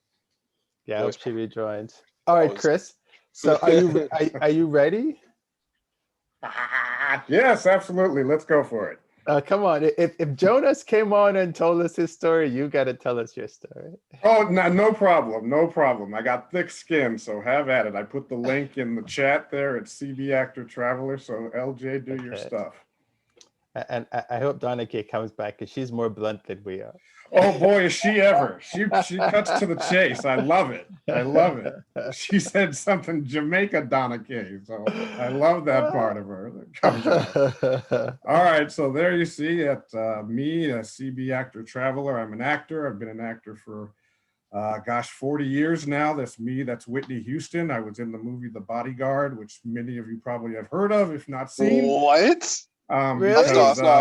Yeah, I Voice hope she rejoins. All right, Chris. So are you ready? Yes, absolutely. Let's go for it. Come on. If Jonas came on and told us his story, you got to tell us your story. Oh, no problem. No problem. I got thick skin, so have at it. I put the link in the chat there at CB Actor Traveler. So LJ, do your stuff. And I hope Donna Kay comes back, because she's more blunt than we are. Oh boy, is she ever. She cuts to the chase. I love it. She said something Jamaica Donna Kay, so I love that part of her that comes out. All right, so there you see it. Me, a CB Actor Traveler. I'm an actor. I've been an actor for 40 years now. That's me. That's Whitney Houston. I was in the movie The Bodyguard, which many of you probably have heard of, if not seen. What? Really?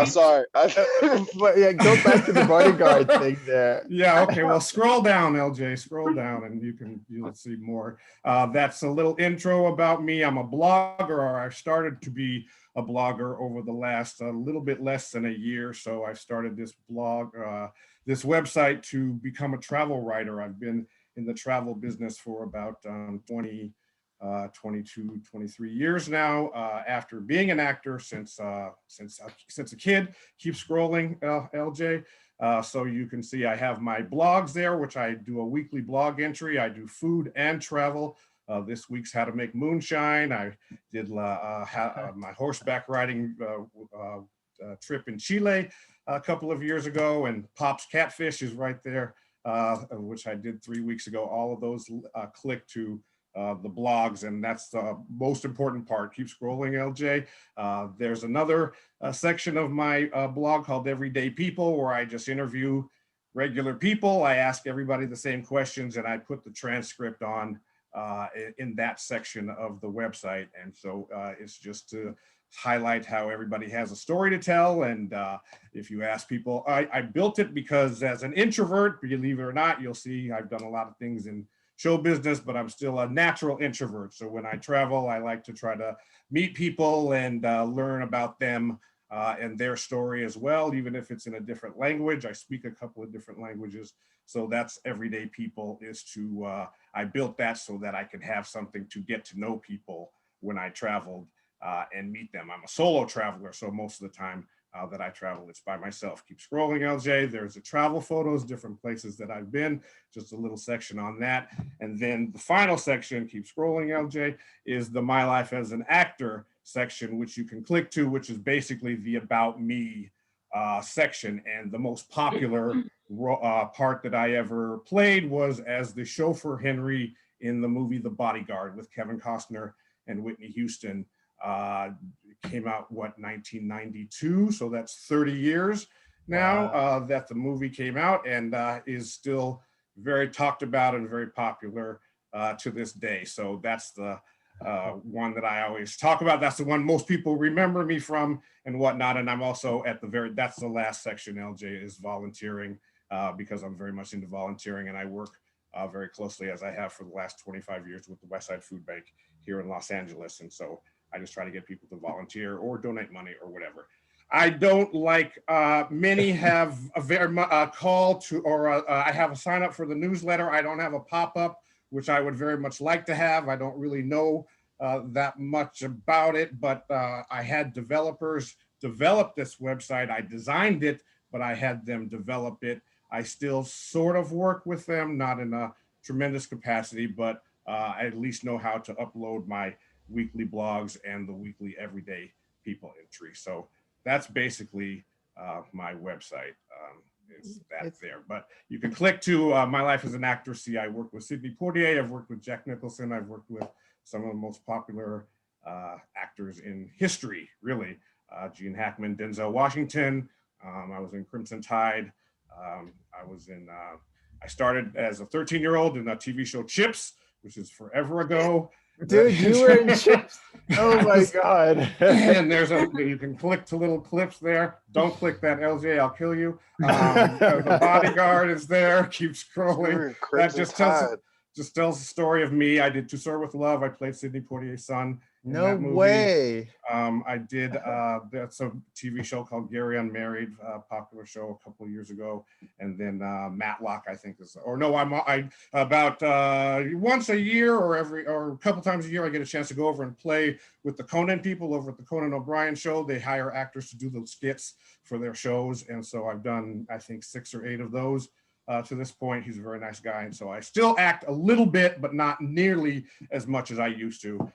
Sorry. But yeah, go back to the Bodyguard thing there. Yeah, okay. Well, scroll down, LJ. Scroll down, and you'll see more. That's a little intro about me. I'm a blogger, or I started to be a blogger over the last little bit less than a year. So I started this blog, this website, to become a travel writer. I've been in the travel business for about 22, 23 years now, after being an actor since a kid. Keep scrolling, LJ. So you can see I have my blogs there, which I do a weekly blog entry. I do food and travel. This week's How to Make Moonshine. I did my horseback riding trip in Chile a couple of years ago, and Pop's Catfish is right there, which I did 3 weeks ago. All of those click to the blogs, and that's the most important part. Keep scrolling, LJ. There's another section of my blog called Everyday People, where I just interview regular people. I ask everybody the same questions, and I put the transcript on in that section of the website. And so it's just to highlight how everybody has a story to tell. And if you ask people, I built it because as an introvert, believe it or not, you'll see I've done a lot of things in show business, but I'm still a natural introvert. So when I travel, I like to try to meet people and learn about them and their story as well, even if it's in a different language. I speak a couple of different languages. So that's Everyday People, is to, I built that so that I could have something to get to know people when I traveled and meet them. I'm a solo traveler, so most of the time that I travel, it's by myself. Keep scrolling, LJ. There's the travel photos, different places that I've been, just a little section on that. And then the final section, keep scrolling, LJ, is the My Life as an Actor section, which you can click to, which is basically the About Me section. And the most popular part that I ever played was as the chauffeur Henry in the movie The Bodyguard with Kevin Costner and Whitney Houston. came out, what, 1992? So that's 30 years now that the movie came out, and is still very talked about and very popular to this day. So that's the one that I always talk about. That's the one most people remember me from and whatnot. And I'm also at that's the last section, LJ, is volunteering, because I'm very much into volunteering, and I work very closely, as I have for the last 25 years, with the Westside Food Bank here in Los Angeles. And so I just try to get people to volunteer or donate money or whatever. I don't like, many have a very call to, or I have a sign up for the newsletter. I don't have a pop-up, which I would very much like to have. I don't really know that much about it, but I had developers develop this website. I designed it, but I had them develop it. I still sort of work with them, not in a tremendous capacity, but I at least know how to upload my weekly blogs and the weekly everyday people entry. So that's basically my website. Is that there? But you can click to My Life as an Actor. See, I work with Sidney Poitier. I've worked with Jack Nicholson. I've worked with some of the most popular actors in history, really. Gene Hackman, Denzel Washington. I was in Crimson Tide. I started as a 13-year-old in a TV show Chips, which is forever ago. Dude, you were in Chips. Oh my God. And you can click to little clips there. Don't click that, LJ, I'll kill you. The Bodyguard is there. Keep scrolling. That just tells the story of me. I did To Serve with Love. I played Sidney Poitier's son. No way. I did, that's a TV show called Gary Unmarried, popular show a couple of years ago. And then Matlock, I think is, or no, about once a year or a couple times a year, I get a chance to go over and play with the Conan people over at the Conan O'Brien show. They hire actors to do those skits for their shows. And so I've done, I think, 6 or 8 of those. To this point. He's a very nice guy. And so I still act a little bit, but not nearly as much as I used to.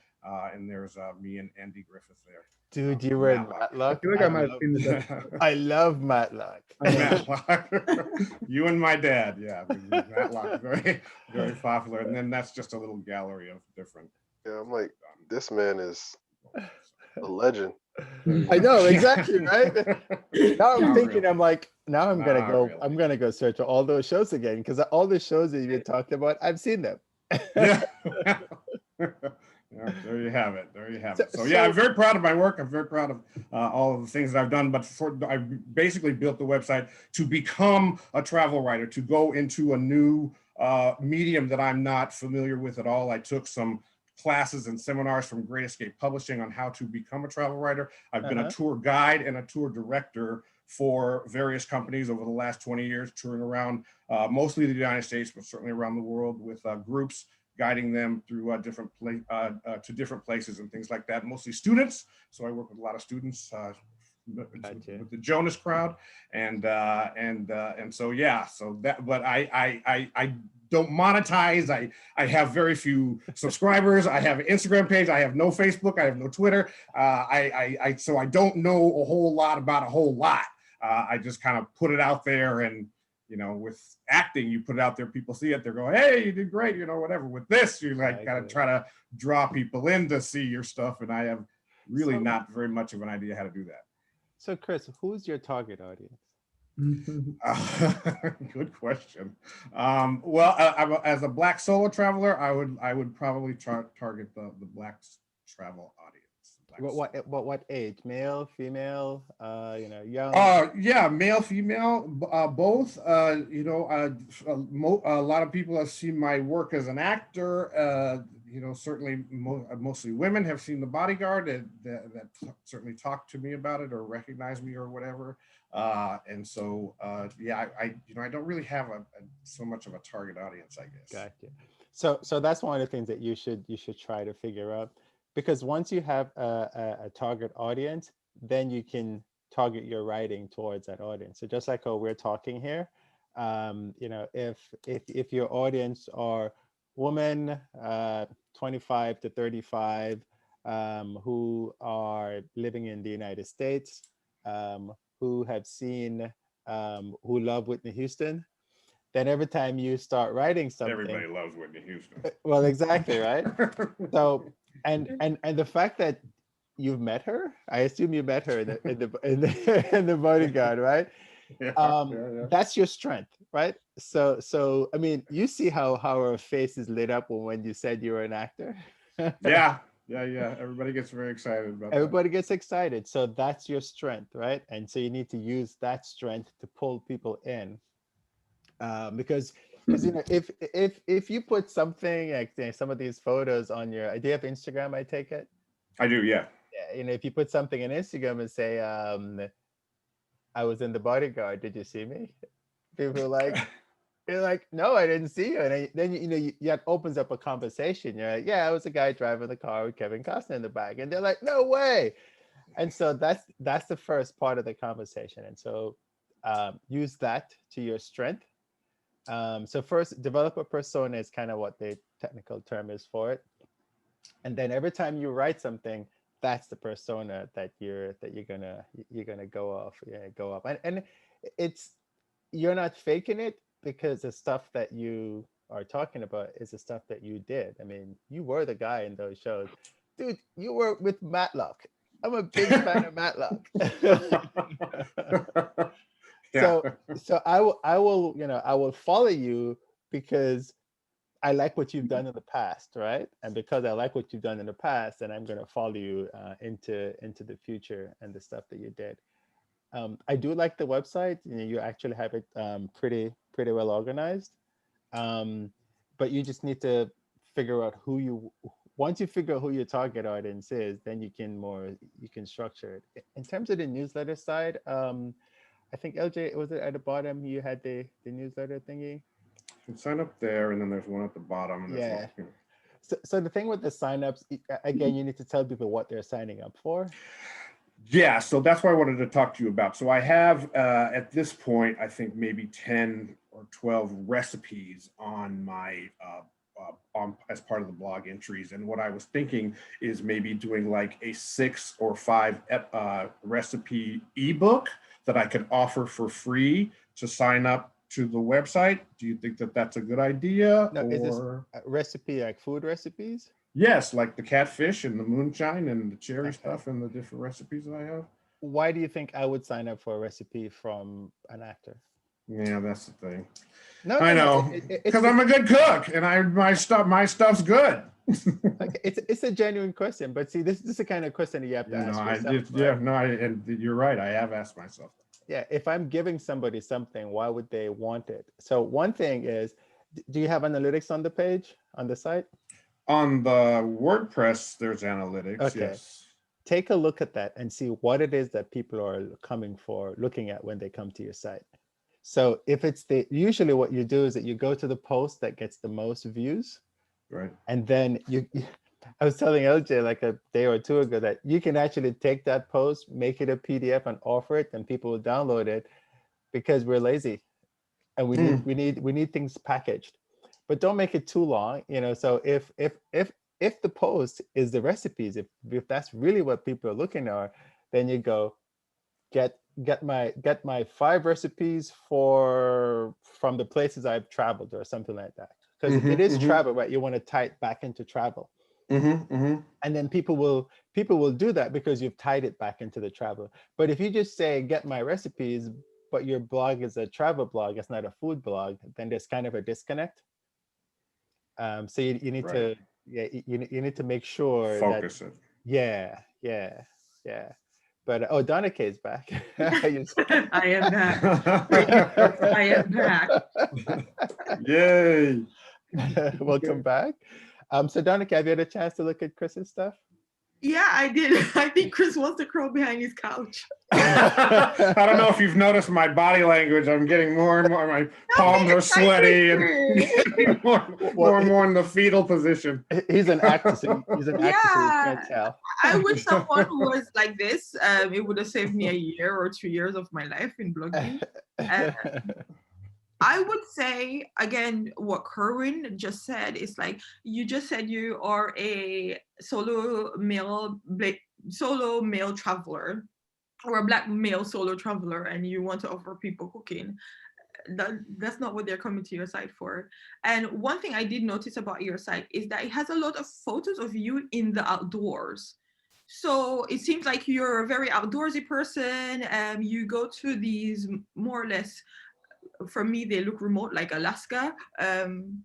And there's me and Andy Griffith there. Dude, you were in Matlock? I feel like I might have seen this. I love Matlock. Matlock. You and my dad, yeah. Matlock, very, very popular. And then that's just a little gallery of different. Yeah, I'm like, this man is a legend. I know, exactly, right? Now I'm thinking, really. I'm like, now I'm gonna go, really. I'm gonna go search all those shows again, because all the shows that you talked about, I've seen them. Yeah. Yeah, there you have it. There you have it. So yeah, I'm very proud of my work. I'm very proud of all of the things that I've done. But I basically built the website to become a travel writer, to go into a new medium that I'm not familiar with at all. I took some classes and seminars from Great Escape Publishing on how to become a travel writer. I've been a tour guide and a tour director for various companies over the last 20 years, touring around mostly the United States, but certainly around the world with groups, guiding them through to different places and things like that, mostly students. So I work with a lot of students with the Jonas crowd. And so, yeah, so that, but I don't monetize. I have very few subscribers. I have an Instagram page. I have no Facebook. I have no Twitter. So I don't know a whole lot about a whole lot. I just kind of put it out there, and you know, with acting, you put it out there, people see it, they're going, hey, you did great, you know, whatever. With this, you like gotta try to draw people in to see your stuff, and I have really not very much of an idea how to do that. So Chris, who's your target audience? Good question. Well, as a Black solo traveler, I would probably target the Black travel audience. What age? Male, female, you know, young? Yeah, male, female, both. You know, a lot of people have seen my work as an actor. You know, certainly mostly women have seen The Bodyguard that certainly talk to me about it or recognize me or whatever. And so, yeah, I don't really have so much of a target audience, I guess. Gotcha. So that's one of the things that you should try to figure out. Because once you have a target audience, then you can target your writing towards that audience. So just like how we're talking here, you know, if your audience are women 25 to 35 who are living in the United States, who have seen, who love Whitney Houston, then every time you start writing something, everybody loves Whitney Houston. Well, exactly, right? So. And the fact that you've met her. I assume you met her in the bodyguard, right? That's your strength, right? So I mean, you see how her face is lit up when you said you were an actor. Yeah. Everybody gets very excited about Everybody gets excited. So that's your strength, right? And so you need to use that strength to pull people in, because you know, if you put something like, you know, some of these photos on your, do you have Instagram? I take it. I do, yeah. Yeah, you know, if you put something in Instagram and say, I was in the bodyguard, did you see me? People are like, you're like, no, I didn't see you. And then you know, that opens up a conversation. You're like, yeah, I was a guy driving the car with Kevin Costner in the back. And they're like, no way. And so that's the first part of the conversation. And so use that to your strength. So first, develop a persona is kind of what the technical term is for it. And then every time you write something, that's the persona that you're gonna go off. Yeah, go up. And it's, you're not faking it, because the stuff that you are talking about is the stuff that you did. I mean, you were the guy in those shows. Dude, you were with Matlock. I'm a big fan of Matlock. Yeah. So I will, you know, I will follow you because I like what you've done in the past, right? And because I like what you've done in the past, then I'm going to follow you into the future and the stuff that you did. I do like the website. You know, you actually have it pretty well organized. But you just need to figure out who you. Once you figure out who your target audience is, then you can structure it. In terms of the newsletter side, I think LJ, was it at the bottom you had the newsletter thingy? You can sign up there, and then there's one at the bottom. And Yeah. So the thing with the signups, again, you need to tell people what they're signing up for. Yeah, so that's what I wanted to talk to you about. So I have, at this point, I think maybe 10 or 12 recipes on my, as part of the blog entries. And what I was thinking is maybe doing like a 6 or 5 recipe ebook that I could offer for free to sign up to the website. Do you think that that's a good idea? No, is this a recipe, like food recipes? Yes, like the catfish and the moonshine and the cherry stuff and the different recipes that I have. Why do you think I would sign up for a recipe from an actor? Yeah, that's the thing. No, I know, because I'm a good cook and my stuff's good. Okay, it's a genuine question, but see, this is the kind of question that you have to ask yourself. And you're right. I have asked myself. Yeah, if I'm giving somebody something, why would they want it? So one thing is, do you have analytics on the page, on the site? On the WordPress, there's analytics. Okay. Yes. Take a look at that and see what it is that people are looking at when they come to your site. So if it's usually what you do is that you go to the post that gets the most views. Right. And then I was telling LJ like a day or two ago that you can actually take that post, make it a PDF and offer it, and people will download it, because we're lazy and we need things packaged. But don't make it too long, you know. So if the post is the recipes, if that's really what people are looking at, then you go get my 5 recipes from the places I've traveled or something like that. Because it is travel, right? You want to tie it back into travel. And then people will do that because you've tied it back into the travel. But if you just say get my recipes, but your blog is a travel blog, it's not a food blog, then there's kind of a disconnect. So you need to you need to make sure focus it. Yeah. But Donna K's back. I am back. I am back. Yay. Welcome back. So Donna K, have you had a chance to look at Chris's stuff? Yeah, I did. I think Chris wants to crawl behind his couch. I don't know if you've noticed my body language. I'm getting more and more, my palms are sweaty and more and more in the fetal position. He's an actor, so you can't tell. I wish someone was like this. It would have saved me a year or 2 years of my life in blogging. I would say, again, what Kerwin just said is like, you just said you are a solo male traveler, or a Black male solo traveler, and you want to offer people cooking. That's not what they're coming to your site for. And one thing I did notice about your site is that it has a lot of photos of you in the outdoors. So it seems like you're a very outdoorsy person. You go to these more or less, for me, they look remote, like Alaska, and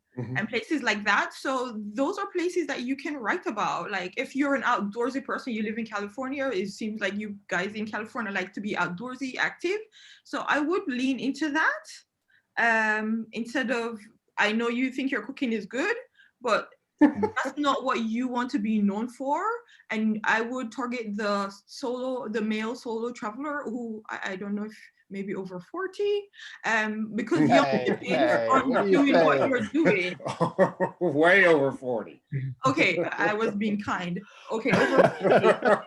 places like that. So those are places that you can write about. Like if you're an outdoorsy person, you live in California, it seems like you guys in California like to be outdoorsy, active. So I would lean into that instead of, I know you think your cooking is good, but that's not what you want to be known for. And I would target the male solo traveler who I don't know if maybe over 40, because young aren't doing what you're doing. Way over 40. Okay, I was being kind. Okay, over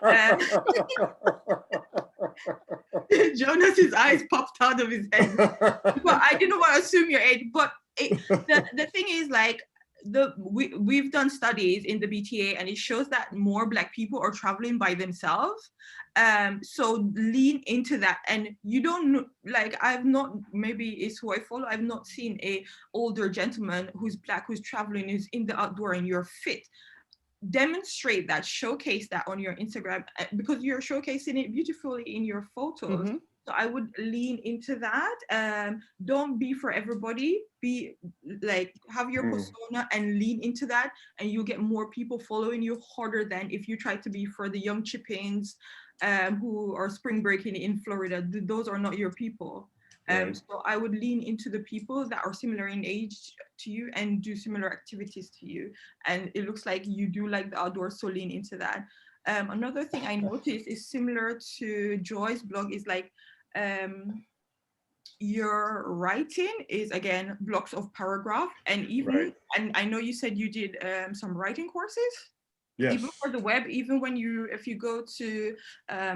40. Jonas's eyes popped out of his head. But I didn't want to assume your age. But the thing is, like, we've done studies in the BTA, and it shows that more Black people are traveling by themselves. So lean into that. And you don't, like, I've not, maybe it's who I follow, I've not seen a older gentleman who's Black, who's traveling, who's in the outdoor, and you're fit. Demonstrate that, showcase that on your Instagram, because you're showcasing it beautifully in your photos. So I would lean into that. Don't be for everybody. Be like, have your persona and lean into that, and you'll get more people following you harder than if you try to be for the young chippings who are spring breaking in Florida. Those are not your people. So I would lean into the people that are similar in age to you and do similar activities to you. And it looks like you do like the outdoors, so lean into that. Another thing I noticed is similar to Joy's blog is like, your writing is, again, blocks of paragraph, and even, and I know you said you did some writing courses. Yes. Even for the web, even when if you go to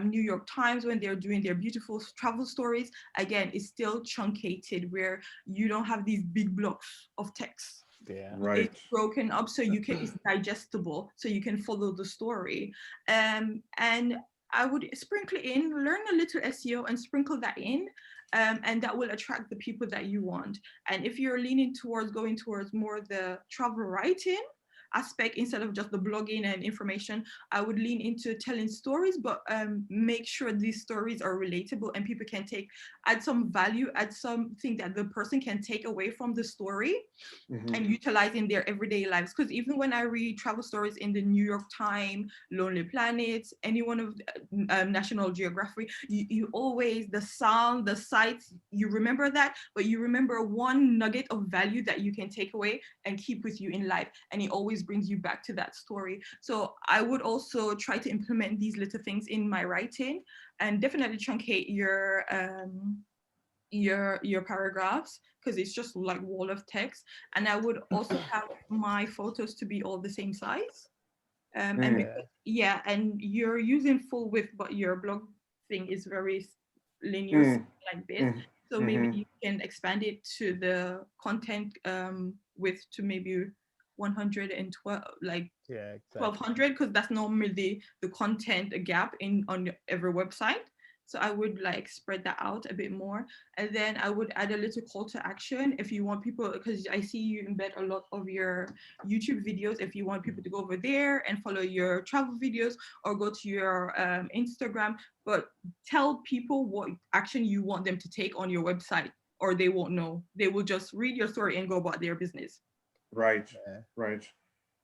New York Times, when they're doing their beautiful travel stories, again, it's still truncated, where you don't have these big blocks of text. Yeah. Right. It's broken up so you can, it's digestible, so you can follow the story. And I would sprinkle in, learn a little SEO and sprinkle that in. And that will attract the people that you want. And if you're leaning towards going towards more the travel writing aspect instead of just the blogging and information, I would lean into telling stories, but make sure these stories are relatable and people can add some value, add something that the person can take away from the story and utilize in their everyday lives. Because even when I read travel stories in the New York Times, Lonely Planets, any one of National Geographic, you always, the sound, the sights, you remember that, but you remember one nugget of value that you can take away and keep with you in life. And it always brings you back to that story. So I would also try to implement these little things in my writing, and definitely truncate your paragraphs, because it's just like wall of text. And I would also have my photos to be all the same size. And because, and you're using full width, but your blog thing is very linear like this. So maybe you can expand it to the content width to maybe 112, like 1200, because that's normally the content gap on every website. So I would like spread that out a bit more. And then I would add a little call to action if you want people, because I see you embed a lot of your YouTube videos, if you want people to go over there and follow your travel videos or go to your Instagram, but tell people what action you want them to take on your website, or they won't know. They will just read your story and go about their business. Right, right.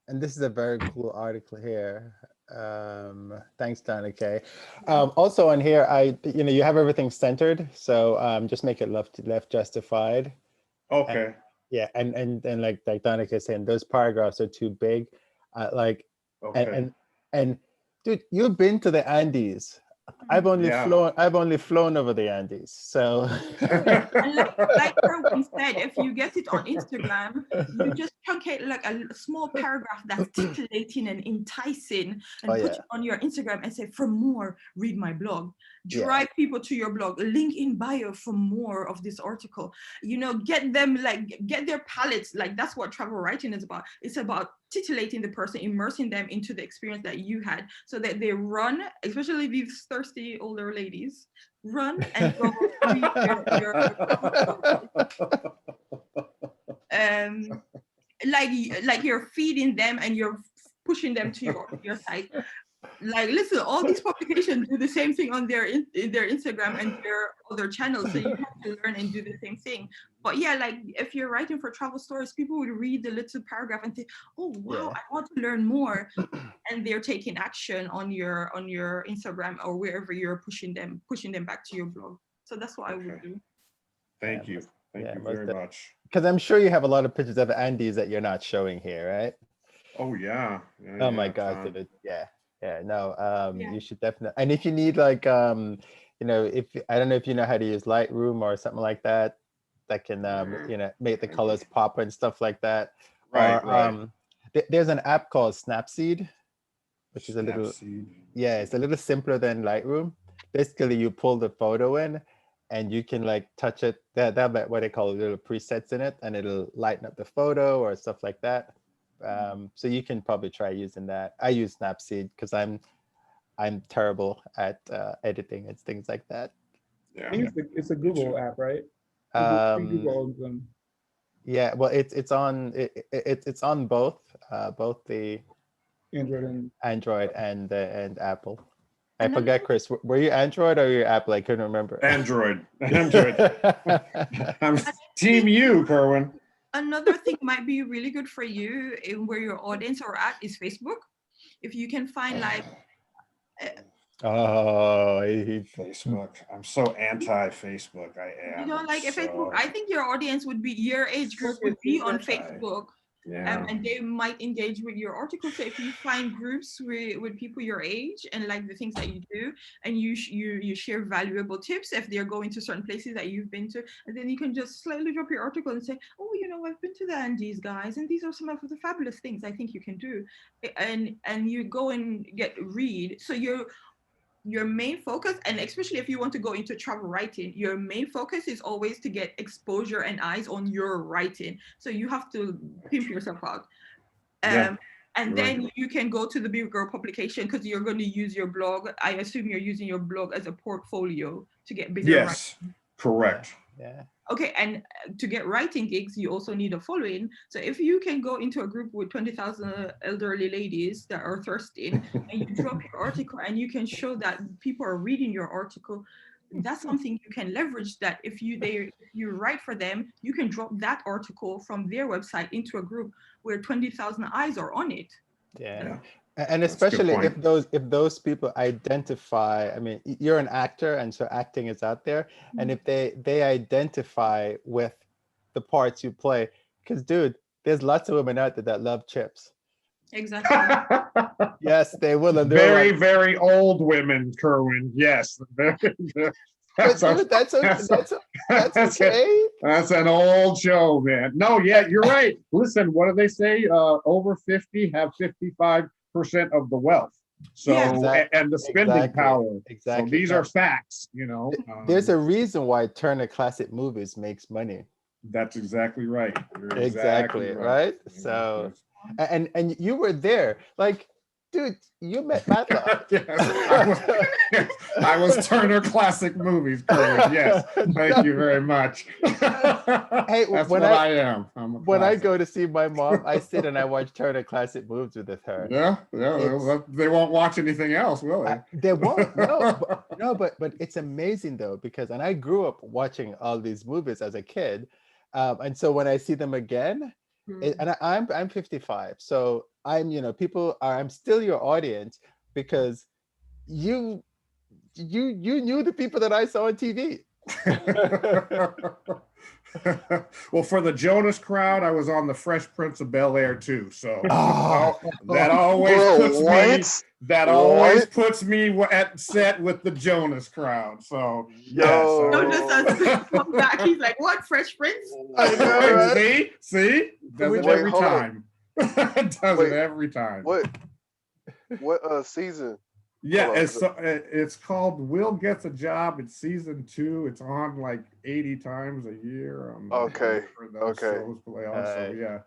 And this is a very cool article here. Thanks, Donna K. Also on here, you have everything centered, so just make it left justified. Okay. And like Donna K is saying, those paragraphs are too big. And dude, you've been to the Andes. I've only flown over the Andes, so. like Erwin said, if you get it on Instagram, you just truncate like a small paragraph that's titillating and enticing, and put it on your Instagram and say, for more, read my blog. Drive people to your blog. Link in bio for more of this article. Get them, get their palettes. Like, that's what travel writing is about. It's about titillating the person, immersing them into the experience that you had, so that they run, especially these thirsty older ladies, run and go read your like you're feeding them and you're pushing them to your site. like, listen, all these publications do the same thing on their their Instagram and their other channels, so you have to learn and do the same thing. But yeah, like if you're writing for travel stories, people would read the little paragraph and think, oh wow, I want to learn more, and they're taking action on your Instagram or wherever you're pushing them back to your blog. So that's what I would do. Thank you very much. Because I'm sure you have a lot of pictures of Andes that you're not showing here, right? Oh yeah. Oh my gosh, no, you should definitely. And if you need like you know, if I don't know if you know how to use Lightroom or something like that, that can you know, make the colors pop and stuff like that. Right. There's an app called Snapseed, which is a little it's a little simpler than Lightroom. Basically, you pull the photo in, and you can like touch it. That what they call little presets in it, and it'll lighten up the photo or stuff like that. So you can probably try using that. I use Snapseed because I'm terrible at editing and things like that. I think it's a Google app, right? Google owns them. Yeah, well, it's on both the Android and Apple. I forgot, Chris. Were you Android or you Apple? I couldn't remember. Android. I'm Team U, Kerwin. Another thing might be really good for you in where your audience are at is Facebook. If you can find like Facebook. I'm so anti-Facebook. I am. You don't like Facebook? I think your audience would be, your age group would be on Facebook. And they might engage with your article. So if you find groups with people your age and like the things that you do, and you share valuable tips if they're going to certain places that you've been to, and then you can just slightly drop your article and say, oh, you know, I've been to the Andes, guys, and these are some of the fabulous things I think you can do, and you go and read. So your main focus, and especially if you want to go into travel writing, your main focus is always to get exposure and eyes on your writing. So you have to pimp yourself out. And then you can go to the bigger publication because you're going to use your blog. I assume you're using your blog as a portfolio to get bigger. Yes, writing. Correct. Yeah. Okay, and to get writing gigs, you also need a following. So if you can go into a group with 20,000 elderly ladies that are thirsting, and you drop your article and you can show that people are reading your article, that's something you can leverage. That if you write for them, you can drop that article from their website into a group where 20,000 eyes are on it. Yeah. And especially if those people identify, I mean, you're an actor, and so acting is out there. And if they identify with the parts you play, because dude, there's lots of women out there that love chips. Exactly. Yes, they will. And very, like, very old women, Kerwin. Yes. That's okay. That's an old show, man. No, yeah, you're right. Listen, what do they say? Over 50 have 55% of the wealth. So and the spending power. Exactly. So these are facts, you know. There's a reason why Turner Classic Movies makes money. That's exactly right. You're exactly right. So and you were there. Like, dude, you met Matlock. Yes, I was Turner Classic Movies. Yes, thank you very much. Hey, that's what I am. When I go to see my mom, I sit and I watch Turner Classic Movies with her. Yeah. They won't watch anything else, will they? They won't. But it's amazing though, because I grew up watching all these movies as a kid, and so when I see them again. And I'm 55, so I'm I'm still your audience because you knew the people that I saw on TV. Well, for the Jonas crowd, I was on the Fresh Prince of Bel-Air too. So that always puts me at set with the Jonas crowd. So Jonas come back. He's like, "What, Fresh Prince?" I know, right? See, does it every time. Does it every time. What season? Yeah, it's called Will Gets a Job. It's season 2. It's on like 80 times a year. Okay. Shows play on, so yeah.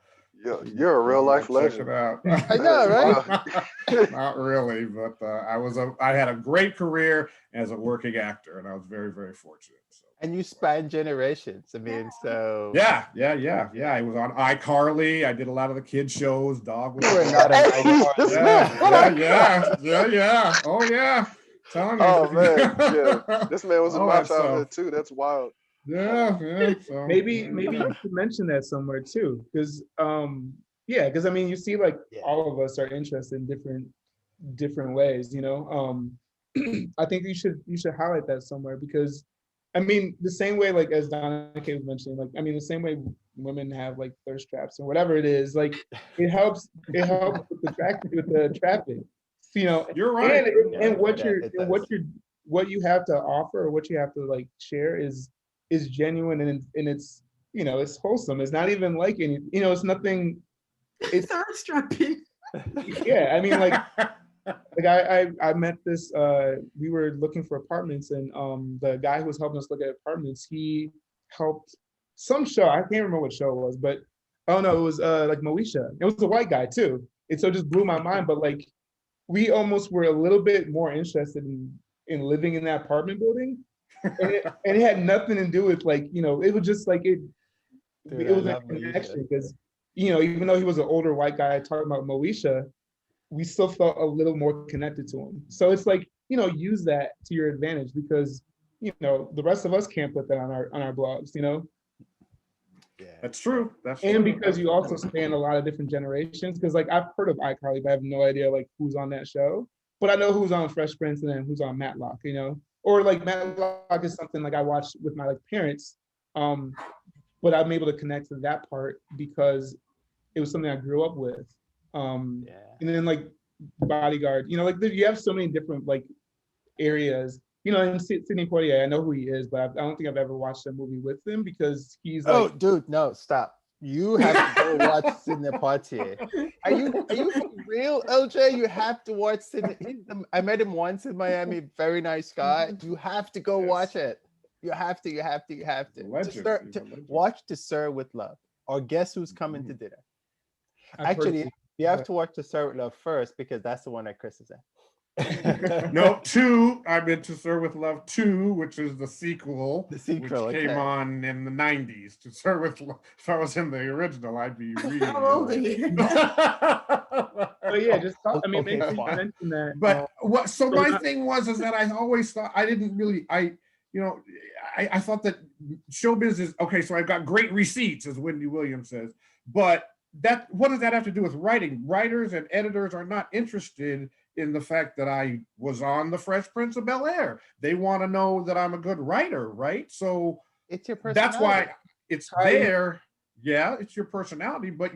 You're a real life Check legend. it out. I know, right? Not really, but I had a great career as a working actor, and I was very, very fortunate. So. And you span generations. I mean, so Yeah. I was on iCarly. I did a lot of the kids shows. Dog was you were not an yeah. Oh yeah. Telling you. Oh man, yeah. This man was in All my that stuff. childhood too. That's wild. Yeah. So, Maybe you should mention that somewhere too, because because I mean, you see, like all of us are interested in different ways, you know. I think you should highlight that somewhere, because I mean, the same way, like as Donna Kay was mentioning, like I mean, the same way women have like thirst traps or whatever it is, like it helps with the traffic, you know. You're right. And what you have to offer, or what you have to like share is genuine, and it's, you know, it's wholesome. It's not even like any, you know, it's nothing. It's thirst trapping. Yeah, I mean, like I met this. We were looking for apartments, and the guy who was helping us look at apartments, he helped some show. I can't remember what show it was, but oh no, it was like Moesha. It was a white guy too. It so just blew my mind. But like, we almost were a little bit more interested in living in that apartment building, and it had nothing to do with, like, you know, it was just like it was a connection, because, you know, even though he was an older white guy talking about Moesha, we still felt a little more connected to him. So it's like, you know, use that to your advantage, because, you know, the rest of us can't put that on our blogs, you know. Yeah, that's true. And because you also span a lot of different generations, because like I've heard of iCarly, but I have no idea like who's on that show. But I know who's on Fresh Prince and then who's on Matlock, you know. Or like Matlock is something like I watched with my like parents, but I'm able to connect to that part because it was something I grew up with. And then like Bodyguard, you know, like you have so many different like areas. You know, and Sidney Poitier, I know who he is, but I don't think I've ever watched a movie with him, because he's like, oh, dude, no, stop. You have to go watch Sidney Poitier. Are you for real, LJ? You have to watch Sidney. I met him once in Miami. Very nice guy. You have to go watch it. You have to. Watch To Serve with Love, or Guess Who's Coming to Dinner. Actually, you have to watch To Serve with Love first, because that's the one that Chris is in. No, 2. I'm in To Serve with Love 2, which is the sequel, which came on in the 90s. To Serve with Love. If I was in the original, I'd be really. How old are you? So yeah, just talk, I mean, maybe mention that. But what? So my thing was that I always thought I didn't really. I thought that showbiz is okay. So I've got great receipts, as Wendy Williams says, but what does that have to do with writing? Writers and editors are not interested in the fact that I was on the Fresh Prince of Bel-Air. They want to know that I'm a good writer, right? So it's your personality. That's why it's there. Yeah, it's your personality, but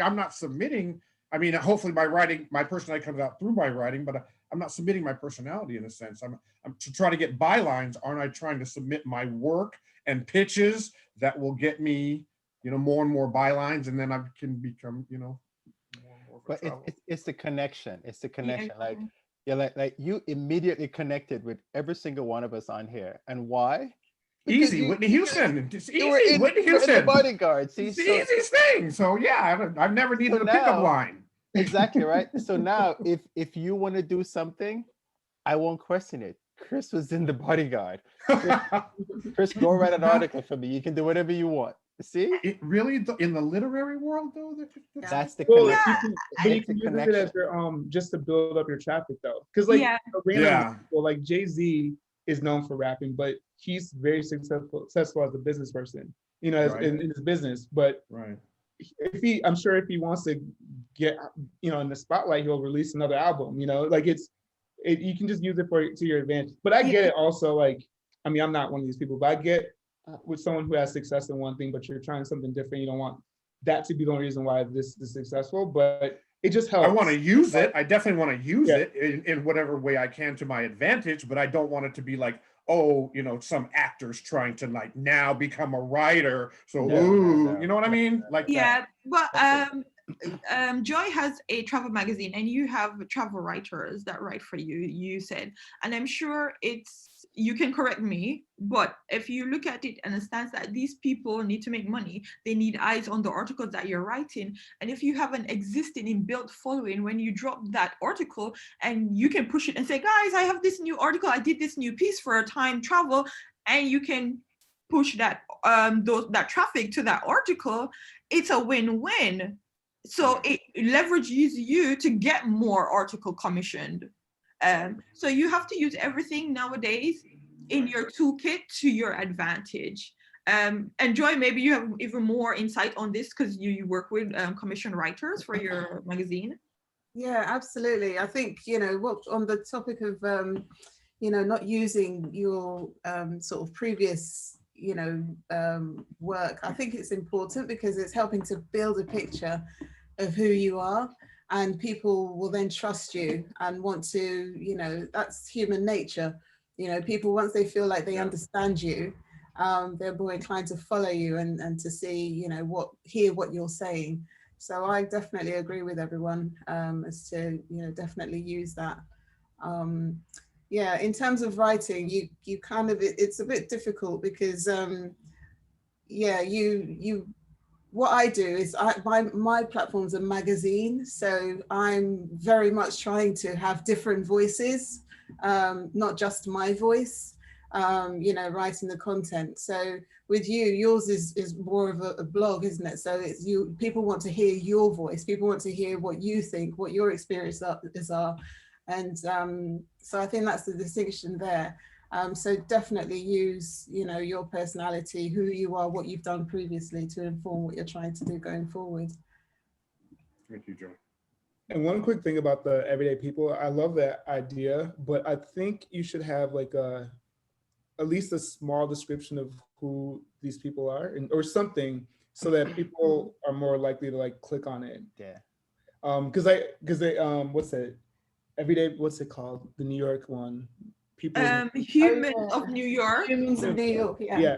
I'm not submitting. I mean, hopefully my personality comes out through my writing, but I'm not submitting my personality in a sense. I'm to try to get bylines. Aren't I trying to submit my work and pitches that will get me, you know, more and more bylines, and then I can become, you know, but it's the connection. It's the connection. Like you immediately connected with every single one of us on here. And why? Because Whitney Houston. It's easy. Whitney Houston. The Bodyguard. See, it's the easiest thing. So yeah, I've never needed a pickup line. Exactly right. So now, if you want to do something, I won't question it. Chris was in The Bodyguard. Chris, go write an article for me. You can do whatever you want. See, it really in the literary world though. That's the connection. But you can use it as your just to build up your traffic though, because like people, like Jay-Z is known for rapping, but he's very successful as a business person, you know, in his business. But I'm sure if he wants to get, you know, in the spotlight, he'll release another album. You know, like you can just use it to your advantage. But I get it also. Like, I mean, I'm not one of these people, but I get. With someone who has success in one thing, but you're trying something different, you don't want that to be the only reason why this is successful, but it just helps. I want to use it. I definitely want to use it in whatever way I can to my advantage, but I don't want it to be like, oh, you know, some actors trying to like now become a writer. So, you know what I mean? Like that. But Joy has a travel magazine, and you have travel writers that write for you, you said, and I'm sure it's you can correct me, but if you look at it and the stance that these people need to make money, they need eyes on the articles that you're writing. And if you have an existing inbuilt following, when you drop that article and you can push it and say, guys, I have this new article, I did this new piece for time travel, and you can push that that traffic to that article, it's a win-win. So it leverages you to get more article commissioned. So you have to use everything nowadays in your toolkit to your advantage. And Joy, maybe you have even more insight on this because you work with commission writers for your magazine. Yeah, absolutely. I think, what on the topic of, not using your sort of previous, work, I think it's important because it's helping to build a picture of who you are. And people will then trust you and want to, that's human nature. People, once they feel like they understand you, they're more inclined to follow you and to see, hear what you're saying. So I definitely agree with everyone as to, definitely use that. In terms of writing, you kind of, it's a bit difficult because, what I do is my platform's a magazine, so I'm very much trying to have different voices, not just my voice, writing the content. So with yours is more of a blog, isn't it? So it's people want to hear your voice, people want to hear what you think, what your experiences are. And so I think that's the distinction there. So definitely use, your personality, who you are, what you've done previously to inform what you're trying to do going forward. Thank you, Joy. And one quick thing about the everyday people, I love that idea, but I think you should have like at least a small description of who these people are or something so that people are more likely to like click on it. Yeah. Because they what's that? Everyday, what's it called? The New York one. Humans of New York. Humans of New York, yeah.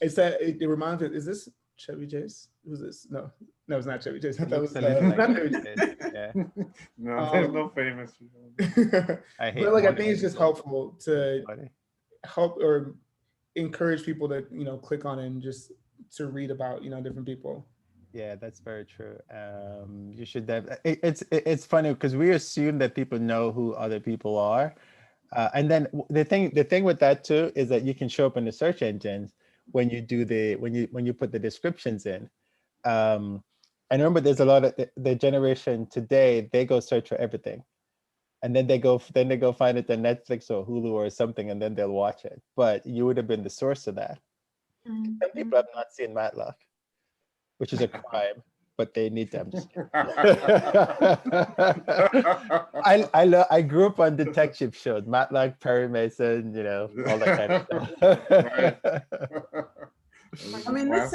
Is that it reminds me, is this Chevy Chase? Who's this? No, it's not Chevy Chase. I thought it was not Chevy Chase. Yeah. No, there's no famous. I think it's just helpful to help or encourage people to click on it and just to read about different people. Yeah, that's very true. You should have. It's funny because we assume that people know who other people are, and then the thing with that too is that you can show up in the search engines when you do when you put the descriptions in. And remember, there's a lot of the generation today. They go search for everything, and then they go find it on Netflix or Hulu or something, and then they'll watch it. But you would have been the source of that. Mm-hmm. Some people have not seen Matlock, which is a crime, but they need them. I grew up on detective shows, Matlock, Perry Mason, all that kind of stuff. I mean, this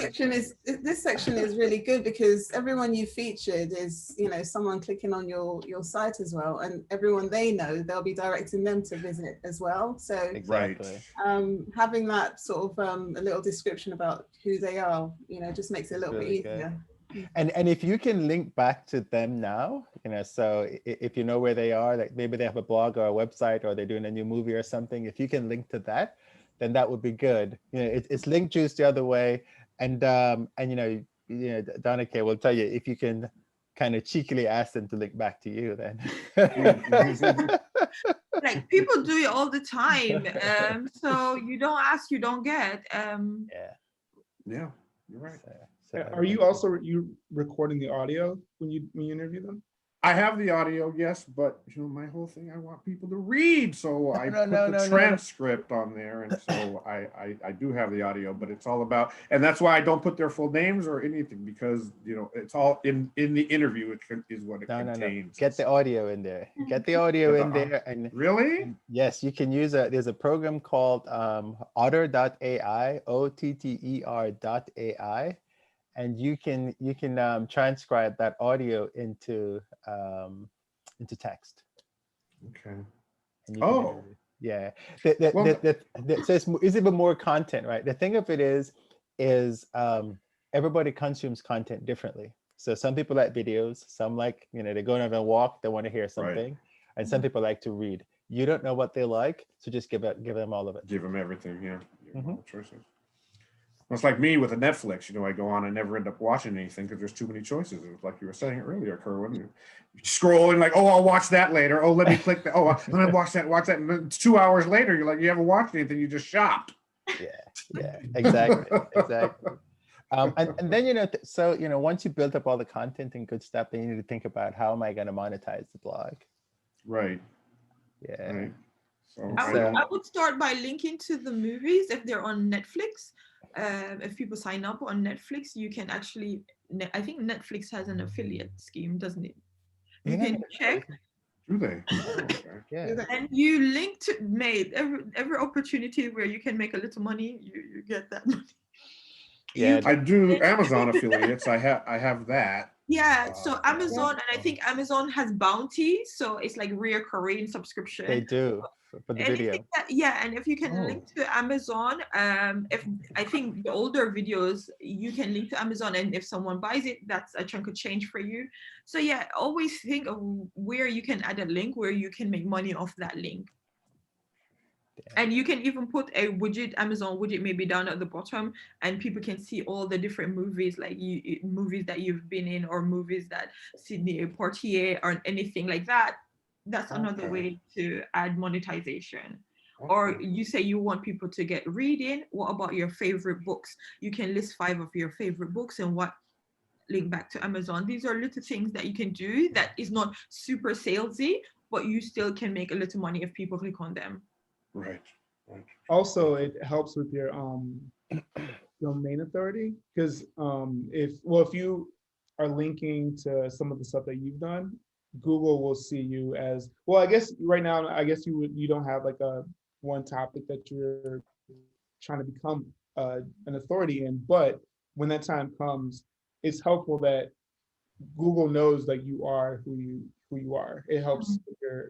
section is really good because everyone you featured is, someone clicking on your site as well, and everyone they know, they'll be directing them to visit as well. So exactly. Having that sort of a little description about who they are, just makes it a little bit easier. Good. And if you can link back to them now, so if you know where they are, like maybe they have a blog or a website or they're doing a new movie or something, if you can link to that, then that would be good. It's link juice the other way, and Donna K will tell you if you can kind of cheekily ask them to link back to you, then. Like people do it all the time. So you don't ask, you don't get. Yeah, you're right. So are you also recording the audio when you interview them? I have the audio, yes, but my whole thing, I want people to read, so I put the transcript on there, and so I do have the audio, but it's all about, and that's why I don't put their full names or anything, because it's all in the interview is what it contains. Get the audio in there. Get the audio in there, and really, yes, you can use there's a program called otter.ai, OTTER.ai. And you can transcribe that audio into text. Okay. Yeah. So it's even more content, right? The thing of it is everybody consumes content differently. So some people like videos, some like they're going on a walk, they want to hear something, and some people like to read. You don't know what they like, so just give them all of it. Give them everything, yeah. Give them Mhm. all the choices. Well, it's like me with a Netflix. I go on and never end up watching anything because there's too many choices. It was like you were saying earlier, Kerwin. You scrolling like, oh, I'll watch that later. Oh, let me click that. Oh, let me watch that. And then 2 hours later, you're like, you haven't watched anything. You just shopped. Yeah, exactly. And then, so, once you build up all the content and good stuff, then you need to think about, how am I going to monetize the blog? Right. Yeah. Right. So I would start by linking to the movies if they're on Netflix. If people sign up on Netflix, you can actually, I think Netflix has an affiliate scheme, doesn't it? You can check. Do they? Oh, okay. Yeah. And you link to every opportunity where you can make a little money, you get that money. Yeah. I do Amazon affiliates. I have that. Yeah, so Amazon, and I think Amazon has bounty, so it's like reoccurring subscription. They do for the video. And if you can link to Amazon, if I think the older videos, you can link to Amazon, and if someone buys it, that's a chunk of change for you. So yeah, always think of where you can add a link, where you can make money off that link. And you can even put a widget, Amazon widget, maybe down at the bottom, and people can see all the different movies, like movies that you've been in, or movies that Sidney Poitier, or anything like that. That's another way to add monetization. Or you say you want people to get reading. What about your favorite books? You can list 5 of your favorite books and link back to Amazon. These are little things that you can do that is not super salesy, but you still can make a little money if people click on them. Right. Also, it helps with your domain authority, because if you are linking to some of the stuff that you've done, Google will see you as, well, I guess right now, you don't have like a one topic that you're trying to become an authority in, but when that time comes, it's helpful that Google knows that you are who you are. It helps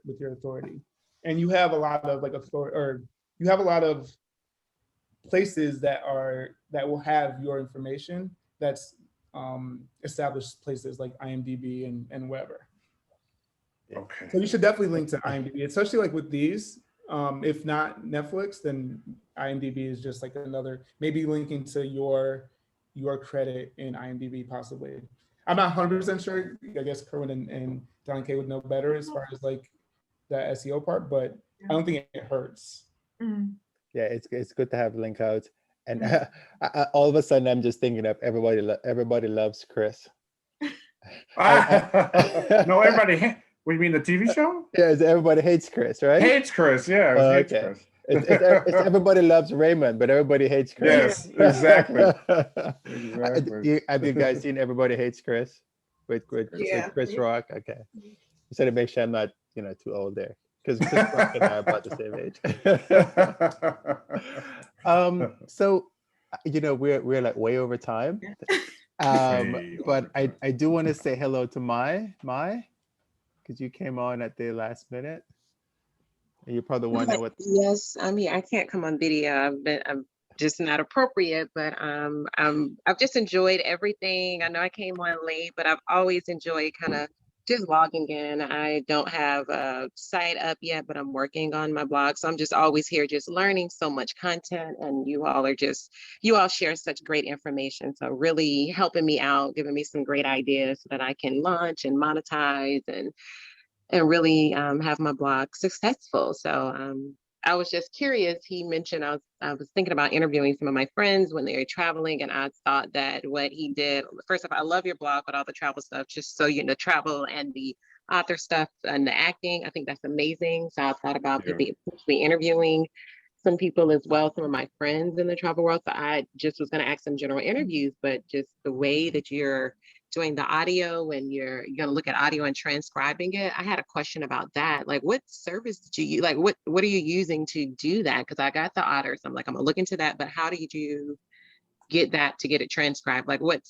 with your authority, and you have a lot of like authority, or you have a lot of places that will have your information. That's established places like IMDb and wherever. Okay. So you should definitely link to IMDb, especially like with these. If not Netflix, then IMDb is just like another, maybe linking to your credit in IMDb possibly. I'm not 100% sure. I guess Kerwin and Don K would know better as far as like the SEO part, but I don't think it hurts. Yeah, it's good to have link out. And all of a sudden, I'm just thinking of everybody loves Chris. No, everybody. What do you mean, the TV show? Yeah, everybody hates Chris, right? Hates Chris, yeah. Hates Chris. It's everybody loves Raymond, but everybody hates Chris. Yes, exactly. Have you guys seen Everybody Hates Chris with Chris Rock? Okay, so to make sure I'm not too old there, because Chris Rock and I are about the same age. So we're like way over time, but I do want to say hello to Mai, because you came on at the last minute. And you're probably wondering what. Yes, I'm here. I can't come on video. I'm just not appropriate, but I've just enjoyed everything. I know I came on late, but I've always enjoyed kind of just logging in. I don't have a site up yet, but I'm working on my blog. So I'm just always here, just learning so much content, and you all share such great information. So really helping me out, giving me some great ideas so that I can launch and monetize and really have my blog successful. So I was just curious. He mentioned I was thinking about interviewing some of my friends when they were traveling, and I thought that what he did, first of all, I love your blog with all the travel stuff, just so the travel and the author stuff and the acting. I think that's amazing. So I thought about potentially interviewing some people as well, some of my friends in the travel world. So I just was going to ask some general interviews, but just the way that you're doing the audio and you're going to look at audio and transcribing it. I had a question about that. Like, what service did you use? Like, what are you using to do that? Because I got the Otter, so I'm like, I'm gonna look into that. But how do you get that to get it transcribed? Like, which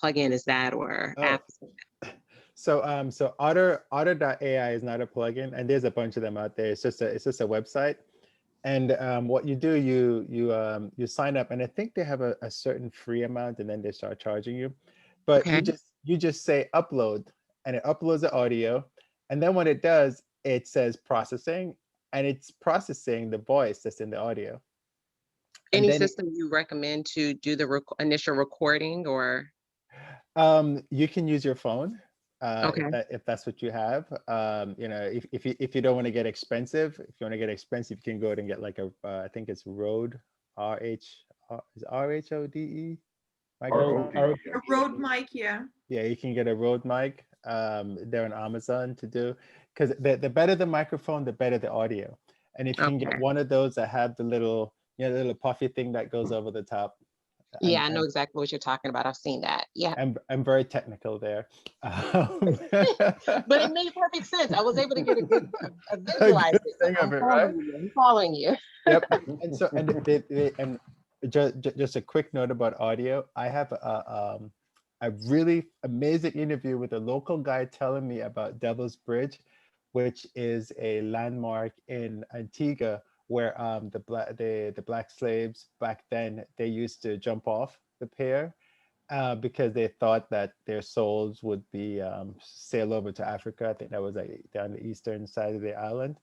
plugin is that, or app? So Otter.ai is not a plugin, and there's a bunch of them out there. It's just a website. And what you do, you sign up, and I think they have a certain free amount, and then they start charging you. But you just say upload, and it uploads the audio, and then when it does, it says processing, and it's processing the voice that's in the audio. And Any then system you recommend to do the initial recording, or? You can use your phone. Okay. If that's what you have. If you don't want to get expensive, you can go ahead and get like a I think it's Rode RHODE microphone. A Rode mic, yeah. Yeah, you can get a Rode mic. They're on Amazon to do, because the better the microphone, the better the audio. And if you can get one of those that have the little puffy thing that goes over the top. Yeah, I know exactly what you're talking about. I've seen that. Yeah. I'm very technical there. But it made perfect sense. I was able to get a good visualize it. I'm following you. Yep. And so, and just a quick note about audio. I have a really amazing interview with a local guy telling me about Devil's Bridge, which is a landmark in Antigua where the black slaves back then, they used to jump off the pier because they thought that their souls would be sail over to Africa. I think that was like down the eastern side of the island.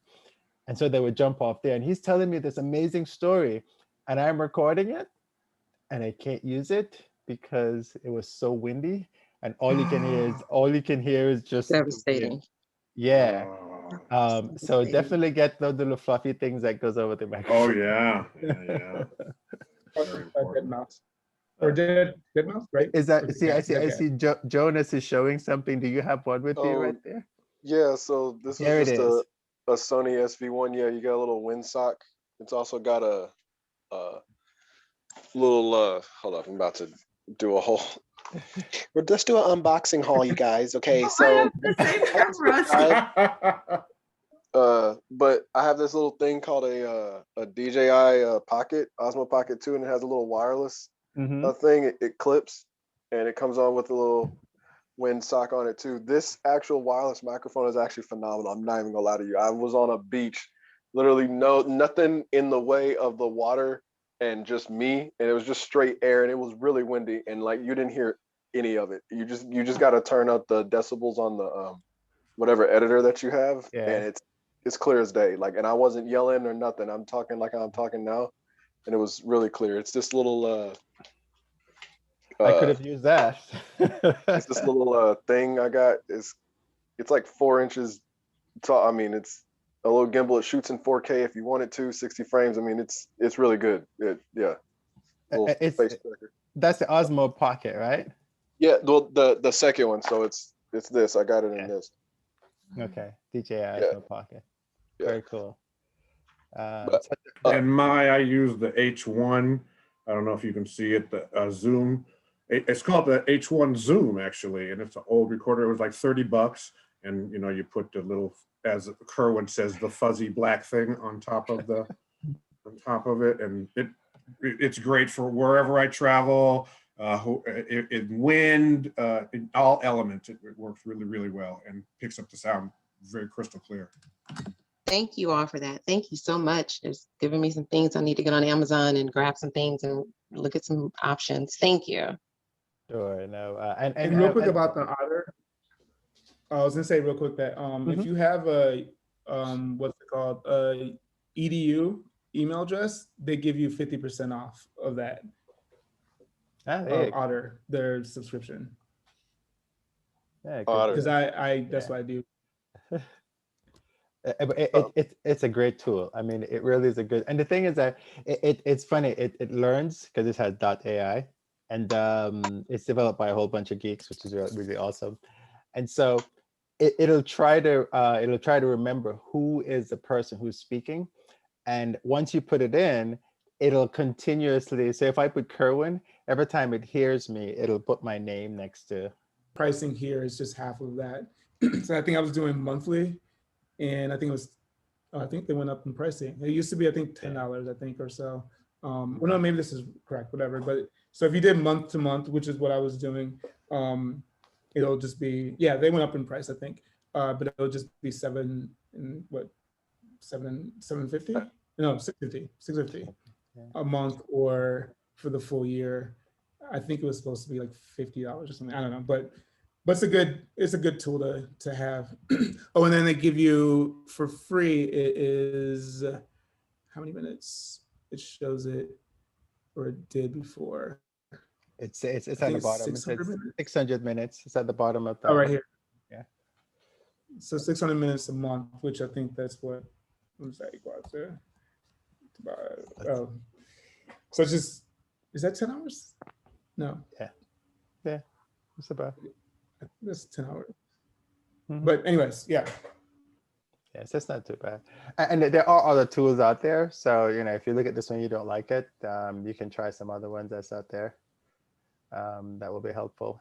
And so they would jump off there. And he's telling me this amazing story, and I'm recording it and I can't use it because it was so windy. And all you can hear is just devastating. Yeah. So definitely get those little fluffy things that goes over the microphone. Oh yeah. Dead mouse. Or dead mouse, right? Is that I see Jonas is showing something. Do you have one with you right there? Yeah, so this is just a Sony SV1. Yeah, you got a little windsock. It's also got a little hold up, I'm about to do a whole we'll just do an unboxing haul, you guys. Okay, so but I have this little thing called a DJI Pocket, Osmo Pocket 2, and it has a little wireless thing. It clips and it comes on with a little windsock on it too. This actual wireless microphone is actually phenomenal. I'm not even gonna lie to you. I was on a beach, literally nothing in the way of the water and just me, and it was just straight air, and it was really windy, and like you didn't hear any of it. You just got to turn up the decibels on the whatever editor that you have, and it's clear as day. Like, and I wasn't yelling or nothing. I'm talking like I'm talking now, and it was really clear. It's this little I could have used that. It's this little thing I got. It's like 4 inches tall. I mean, it's a little gimbal. It shoots in 4K if you want it to, 60 frames. I mean, it's really good. That's the Osmo Pocket, right? Yeah, the second one. So it's this. I got it in this. Okay, DJI Osmo Pocket. Very cool. And I use the H1. I don't know if you can see it. The Zoom. It's called the H1 Zoom actually, and it's an old recorder. It was like $30, and you put the little, as Kerwin says, the fuzzy black thing on top of it, and it's great for wherever I travel. In wind, in all elements, it works really, really well and picks up the sound very crystal clear. Thank you all for that. Thank you so much. It's giving me some things. I need to get on Amazon and grab some things and look at some options. Thank you. Sure. No. And real quick about the Otter. I was gonna say real quick that if you have a what's it called, EDU email address, they give you 50% off of that. Otter, their subscription. Yeah, because that's what I do. It's a great tool. I mean, it really is a good. And the thing is that it's funny. It learns because it has .ai, and it's developed by a whole bunch of geeks, which is really awesome. And so it'll try to remember who is the person who's speaking, and once you put it in, it'll continuously. So if I put Kerwin, every time it hears me, it'll put my name next to. Pricing here is just half of that. So I think I was doing monthly, and I think they went up in pricing. It used to be, I think, $10, I think, or so. Well, no, maybe this is correct, whatever. But so if you did month to month, which is what I was doing, it'll just be, they went up in price, I think. But it'll just be $750? No, $650 a month, or for the full year. I think it was supposed to be like $50 or something. I don't know, but but it's a good tool to have. Oh, and then they give you for free. It is how many minutes? It shows it, or it did before. It's at the bottom. It says 600 minutes. It's at the bottom of the. Oh, right here. Yeah. So 600 minutes a month, which I think that's what does that equal out to? Oh, so it's just, is that 10 hours? No. Yeah. It's about. That's 10 hours. Mm-hmm. But anyways, yeah. Yes, that's not too bad. And there are other tools out there. So, if you look at this one, you don't like it, you can try some other ones that's out there. That will be helpful.